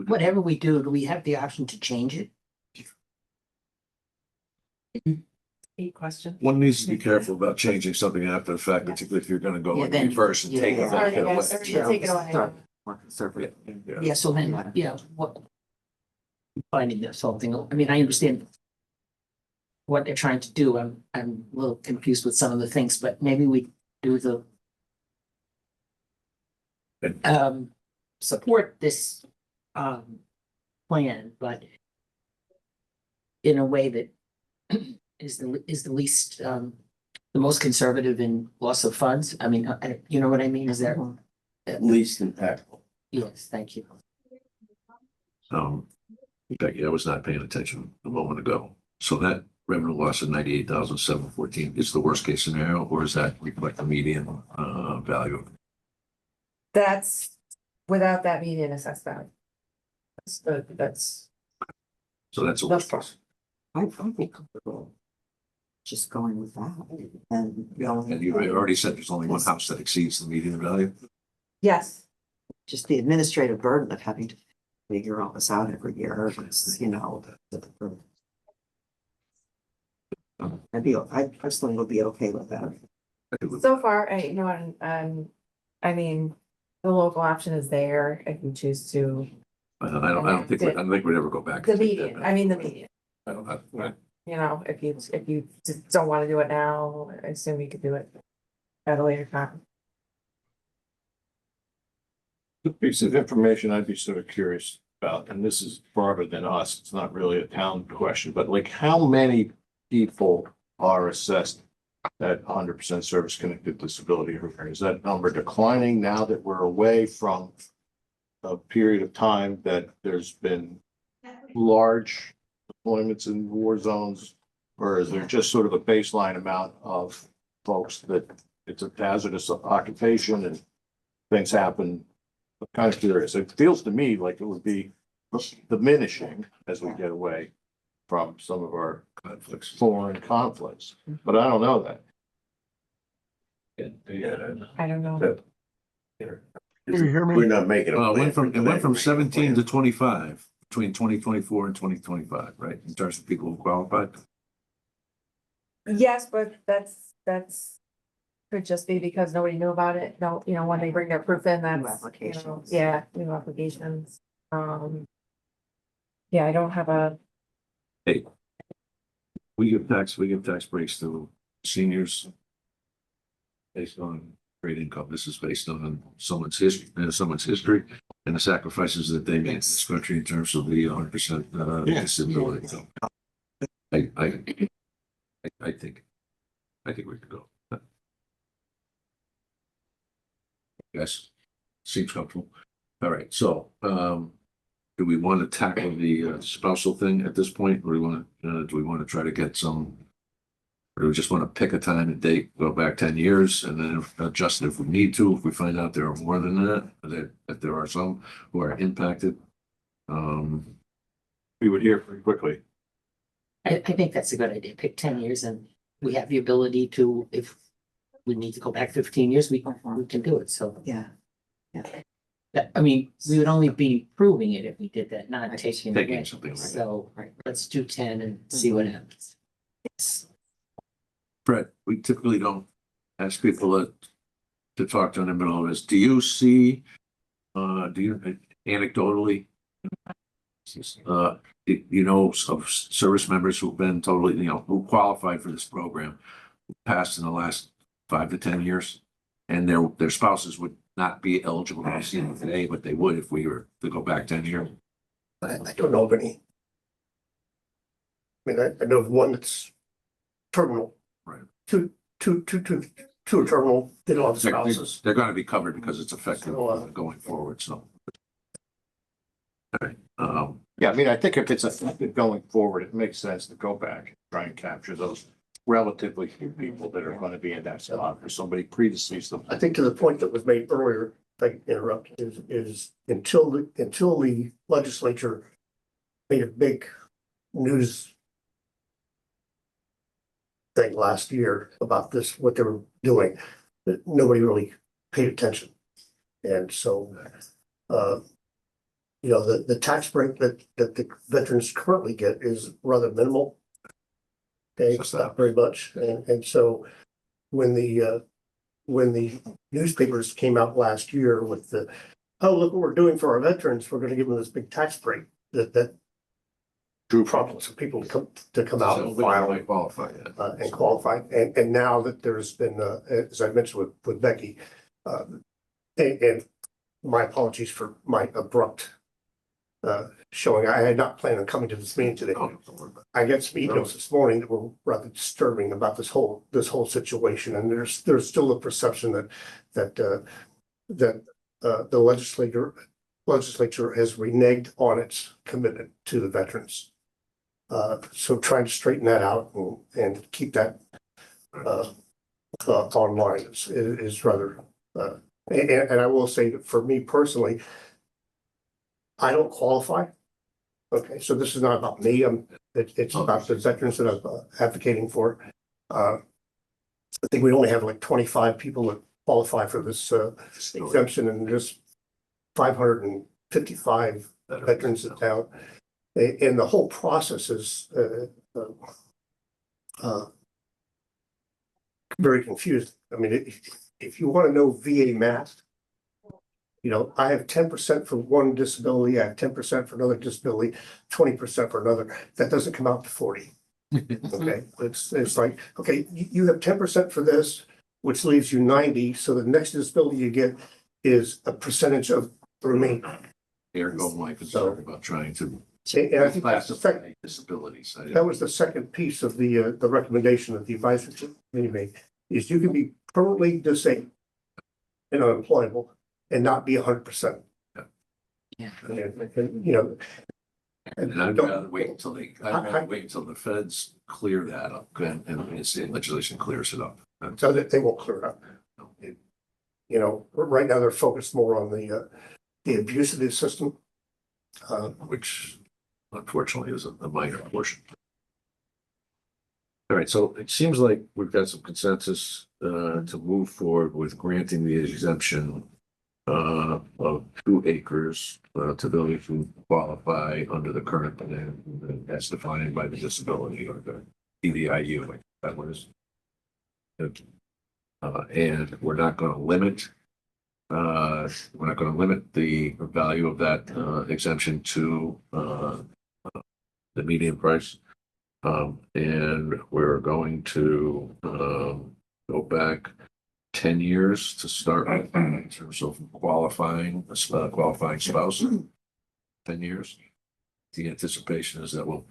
Whatever we do we have the option to change it? Question. one needs to be careful about changing something after the fact, particularly if you're gonna go Yeah, in then- reverse and take it yeah. back. Take it away. Start more conservative. Yeah, so then, yeah, what? Finding this whole thing, I mean, I understand what they're trying to do. I'm a little confused with some of the things, but maybe we do the support this plan, but in a way that is the least the most conservative in loss of funds. I mean, you know what I mean? Is that Least impactful. yes, thank you. Becky, I was not paying attention a moment ago. So that revenue loss of 98,714 is the worst case scenario, or is that reflect the median value? That's without that median assessed value. That's So that's a worst case. I'd be comfortable just going with that and going. And you already said there's only one house that exceeds the median value. yes. Just the administrative burden of having to figure all this out every year, it's, you know. I personally would be okay with that. So far, you know, I mean, the local option is there if you choose to. I don't think we'd ever go back. The median, I mean, the median, I don't know. you know, if you just don't want to do it now, I assume you could do it at a later time. The piece of information I'd be sort of curious about, and this is farther than us, it's not really a town question, but like how many people are assessed at 100% service connected disability? Is that number declining now that we're away from a period of time that there's been large deployments in war zones? Or is there just sort of a baseline amount of folks that it's a hazardous occupation and things happen? I'm kind of curious. It feels to me like it would be diminishing as we get away from some of our conflicts, foreign conflicts, but I don't know that. I don't know. We're not making a It plan. went from 17 to 25 between 2024 and 2025, right? In terms of people who qualified. Yes, but that's could just be because nobody knew about it. No, you know, when they bring their proof in, that's, you know, applications. yeah, new applications. Yeah, I don't have a, We give tax breaks to seniors based on great income. This is based on someone's history and the sacrifices that they made in this country in terms of the 100% disability. So I think we could go. Yes, seems comfortable. All right, so do we want to tackle the spousal thing at this point, or do we want to try to get some? Or do we just want to pick a time and date, go back 10 years, and then adjust it if we need to, if we find out there are more than that there are some who are impacted? We would hear pretty quickly. I think that's a good idea. Pick 10 years and we have the ability to, if we need to go back 15 years, we can do it. So, Yeah. I mean, we would only be proving it if we did that, not taking it Taking away. something away. So Right. let's do 10 and see what happens. Yes. Fred, we typically don't ask people to talk to in the middle of this. Do you see, do you anecdotally, you know, of service members who've been totally, you know, who qualified for this program, who passed in the last 5 to 10 years, and their spouses would not be eligible to receive it today, but they would if we were to go back 10 years? I don't know of any. I mean, I know of one that's terminal. Right. Two are terminal, they don't have spouses. They're going to be covered because it's effective So, going forward, so. All right, Yeah, I mean, I think if it's effective going forward, it makes sense to go back and try and capture those relatively few people that are going to be in that spot for somebody predeceased them. I think to the point that was made earlier, if I can interrupt, is until the legislature made a big news thing last year about this, what they were doing, that nobody really paid attention. And so, you know, the tax break that the veterans currently get is rather minimal. Okay, it's not very much. And so when the newspapers came out last year with oh, look what we're doing for our veterans, we're gonna give them this big tax break, that drew problems for people to come out and file and qualify. and qualify. And now that there's been, as I mentioned with Becky, and my apologies for my abrupt showing. I had not planned on coming to this meeting today. I got some emails this morning that were rather disturbing about this whole situation, and there's still a perception that the legislature has reneged on its commitment to the veterans. So trying to straighten that out and keep that online is rather, and I will say that for me personally, I don't qualify. Okay, so this is not about me. It's about the veterans that I'm advocating for. I think we only have like 25 people that qualify for this exemption, and there's 555 veterans in town. And the whole process is, very confused. I mean, if you want to know VA math, you know, I have 10% for one disability, I have 10% for another disability, 20% for another. That doesn't come out to 40. Okay, it's like, okay, you have 10% for this, which leaves you 90. So the next disability you get is a percentage of the remainder. Here go my concern about trying to And I think that's the classify second, disabilities. that was the second piece of the recommendation that the advisory committee made, is you can be permanently disabled and unemployable and not be 100%. Yeah. And, you know. And I'd rather wait until the feds clear that up and the state legislation clears it up. So that they won't clear it up. You know, right now they're focused more on the abuse of the system. Which unfortunately is a minor portion. All right, so it seems like we've got some consensus to move forward with granting the exemption of 2 acres to those who qualify under the current plan as defined by the disability or the EDIU, like that was. And we're not going to limit the value of that exemption to the median price. And we're going to go back 10 years to start with in terms of qualifying spouse. 10 years. The anticipation is that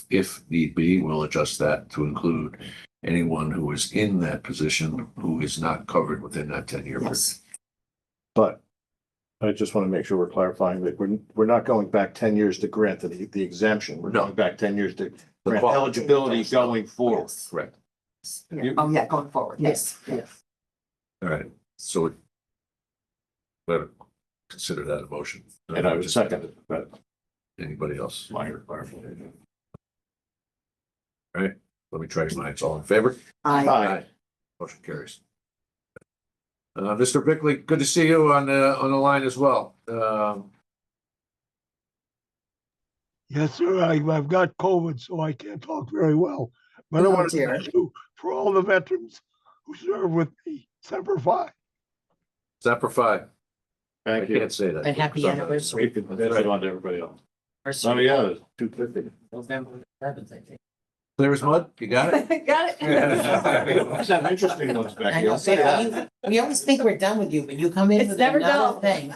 if need be, we'll adjust that to include anyone who is in that position who is not covered within that 10-year period. But I just want to make sure we're clarifying that we're not going back 10 years to grant the exemption. We're going back 10 years to grant eligibility going forward. Correct. Yeah. Oh, yeah, going forward. Yes. All right, so better consider that a motion. And I would second it, but Anybody else? Minor clarification. All right, let me try your minds. All in favor? Aye. Motion carries. Mr. Bickley, good to see you on the line as well. Yes, sir. I've got COVID, so I can't talk very well. But I want to thank you for all the veterans who served with me. Semper Fi. Semper Fi. thank I you. can't say that. And happy anniversary. That's right on to everybody else. Oh, yeah, 250. November 11th, I think. Clear as mud? You got it? Got it. Some interesting ones back I here. know, so we always think we're done with you, but you come in It's with never another dull. thing.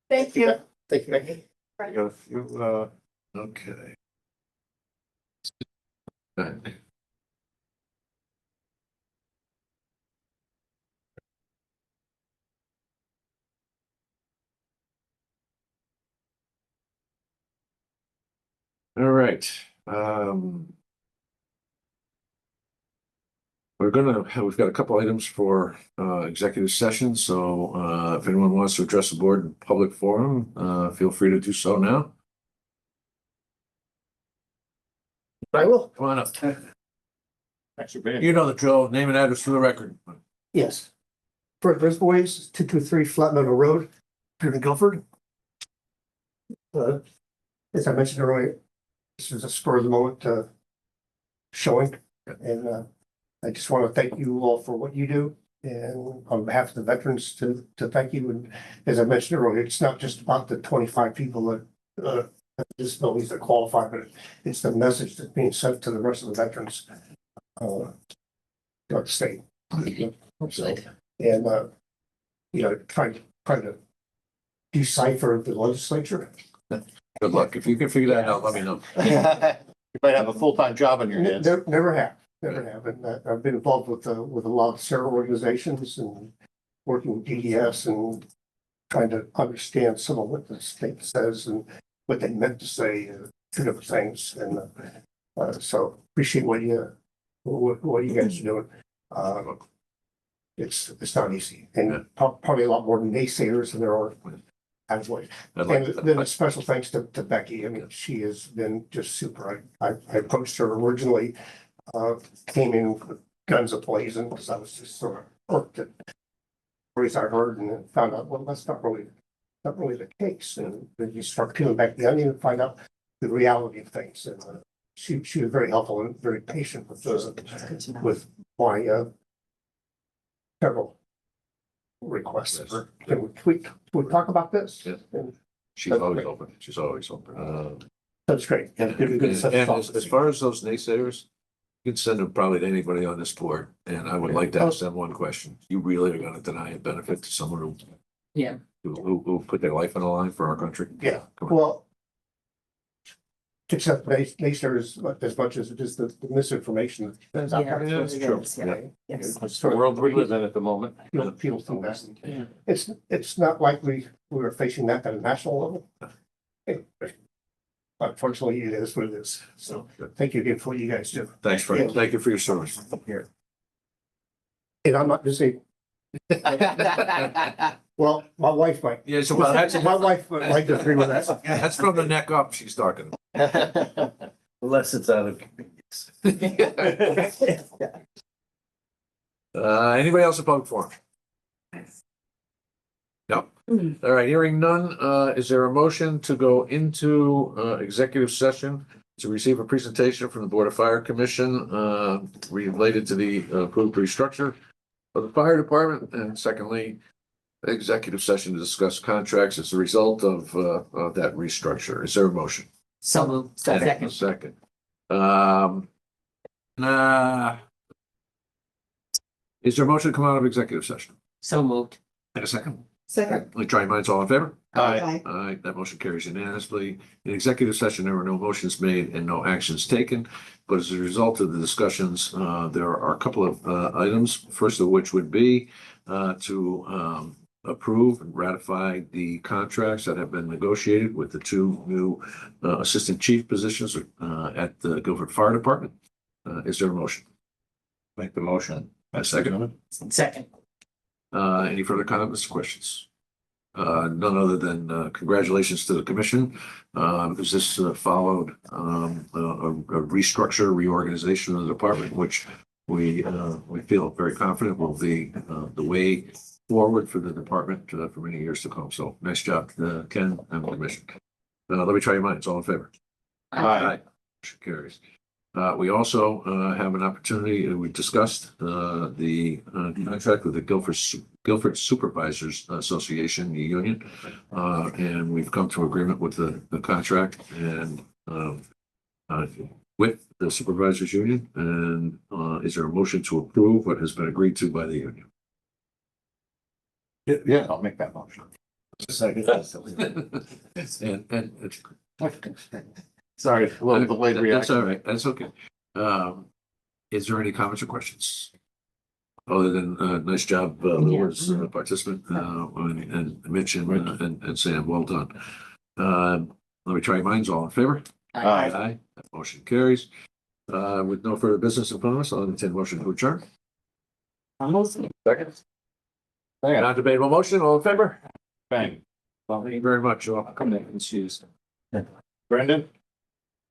Thank you. Thank you, Becky. Okay. Good. All right. We've got a couple items for executive session, so if anyone wants to address the board in public forum, feel free to do so now. I will. Come on up. Thanks for being You know the drill. Name and address for the record. Yes. Fred Brisbois, 223 Flat Meadow Road, here in Guilford. As I mentioned earlier, this is a spur of the moment showing, and I just want to thank you all for what you do, and on behalf of the veterans to thank you. And as I mentioned earlier, it's not just about the 25 people that disabilities that qualify, but it's the message that's being sent to the rest of the veterans throughout the state. So, and you know, trying to decipher the legislature. Good luck. If you can figure that out, let me know. You might have a full-time job on your hands. Never have. And I've been involved with a lot of several organizations and working with DDS and trying to understand some of what the state says and what they meant to say, two different things. And so appreciate what you guys are doing. It's not easy, and probably a lot more naysayers than there are advocates. And then a special thanks to Becky. I mean, she has been just super. I approached her originally, came in with guns a-blazing because I was just sort of irked at stories I heard and then found out, well, that's not really not really the case. And then you start peeling back the onion and find out the reality of things. And she was very helpful and very patient with Good to know. with my several requests. Can we talk about this? Yeah. And She's always open. She's always open. that's great. And as far as those naysayers, you can send them probably to anybody on this board, and I would like to ask them one question. You really are gonna deny a benefit to someone who Yeah. who put their life on the line for our country? Yeah, Come on. well, except naysayers as much as it is the misinformation. That's out there. Yeah, it's true. Yeah. Yes. It's the world we live in at the moment. People think that. It's not like we were facing that at a national level. Unfortunately, it is what it is. So thank you again for what you guys do. Thanks, Frank. Thank you for your service. Here. And I'm not busy. Well, my wife might. Yeah, so well, that's, My wife might agree with that. that's from the neck up, she's talking. Unless it's out of convenience. Anybody else in public forum? No. All right, hearing none, is there a motion to go into executive session to receive a presentation from the Board of Fire Commission related to the approved restructure of the fire department, and secondly, executive session to discuss contracts as a result of that restructure. Is there a motion? So moved. And a Second. second. Is there a motion to come out of executive session? So moved. And a second? Second. Let me try your minds, all in favor? Aye. Aye, that motion carries unanimously. In executive session, there were no motions made and no actions taken. But as a result of the discussions, there are a couple of items, first of which would be to approve and ratify the contracts that have been negotiated with the two new assistant chief positions at the Guilford Fire Department. Is there a motion? Make the motion. A second. Second. Any further comments or questions? None other than congratulations to the commission, because this followed a restructure, reorganization of the department, which we feel very confident will be the way forward for the department for many years to come. So nice job, Ken and the commission. Let me try your minds. All in favor? Aye. Motion carries. We also have an opportunity, we discussed the contract with the Guilford Supervisors Association, the union, and we've come to agreement with the contract and with the supervisors union. And is there a motion to approve what has been agreed to by the union? Yeah, I'll make that motion. Second. And Sorry, a little delayed that's reaction. all right. That's okay. Is there any comments or questions? Other than, nice job, Lou, as a participant, and Mitch and Sam, well done. Let me try your minds, all in favor? Aye. Aye, that motion carries. With no further business in front of us, I'll entertain a motion to adjourn. Second. Non-debatable motion, all in favor? Bang. Thank you very much, all. Come in and choose. Brendan?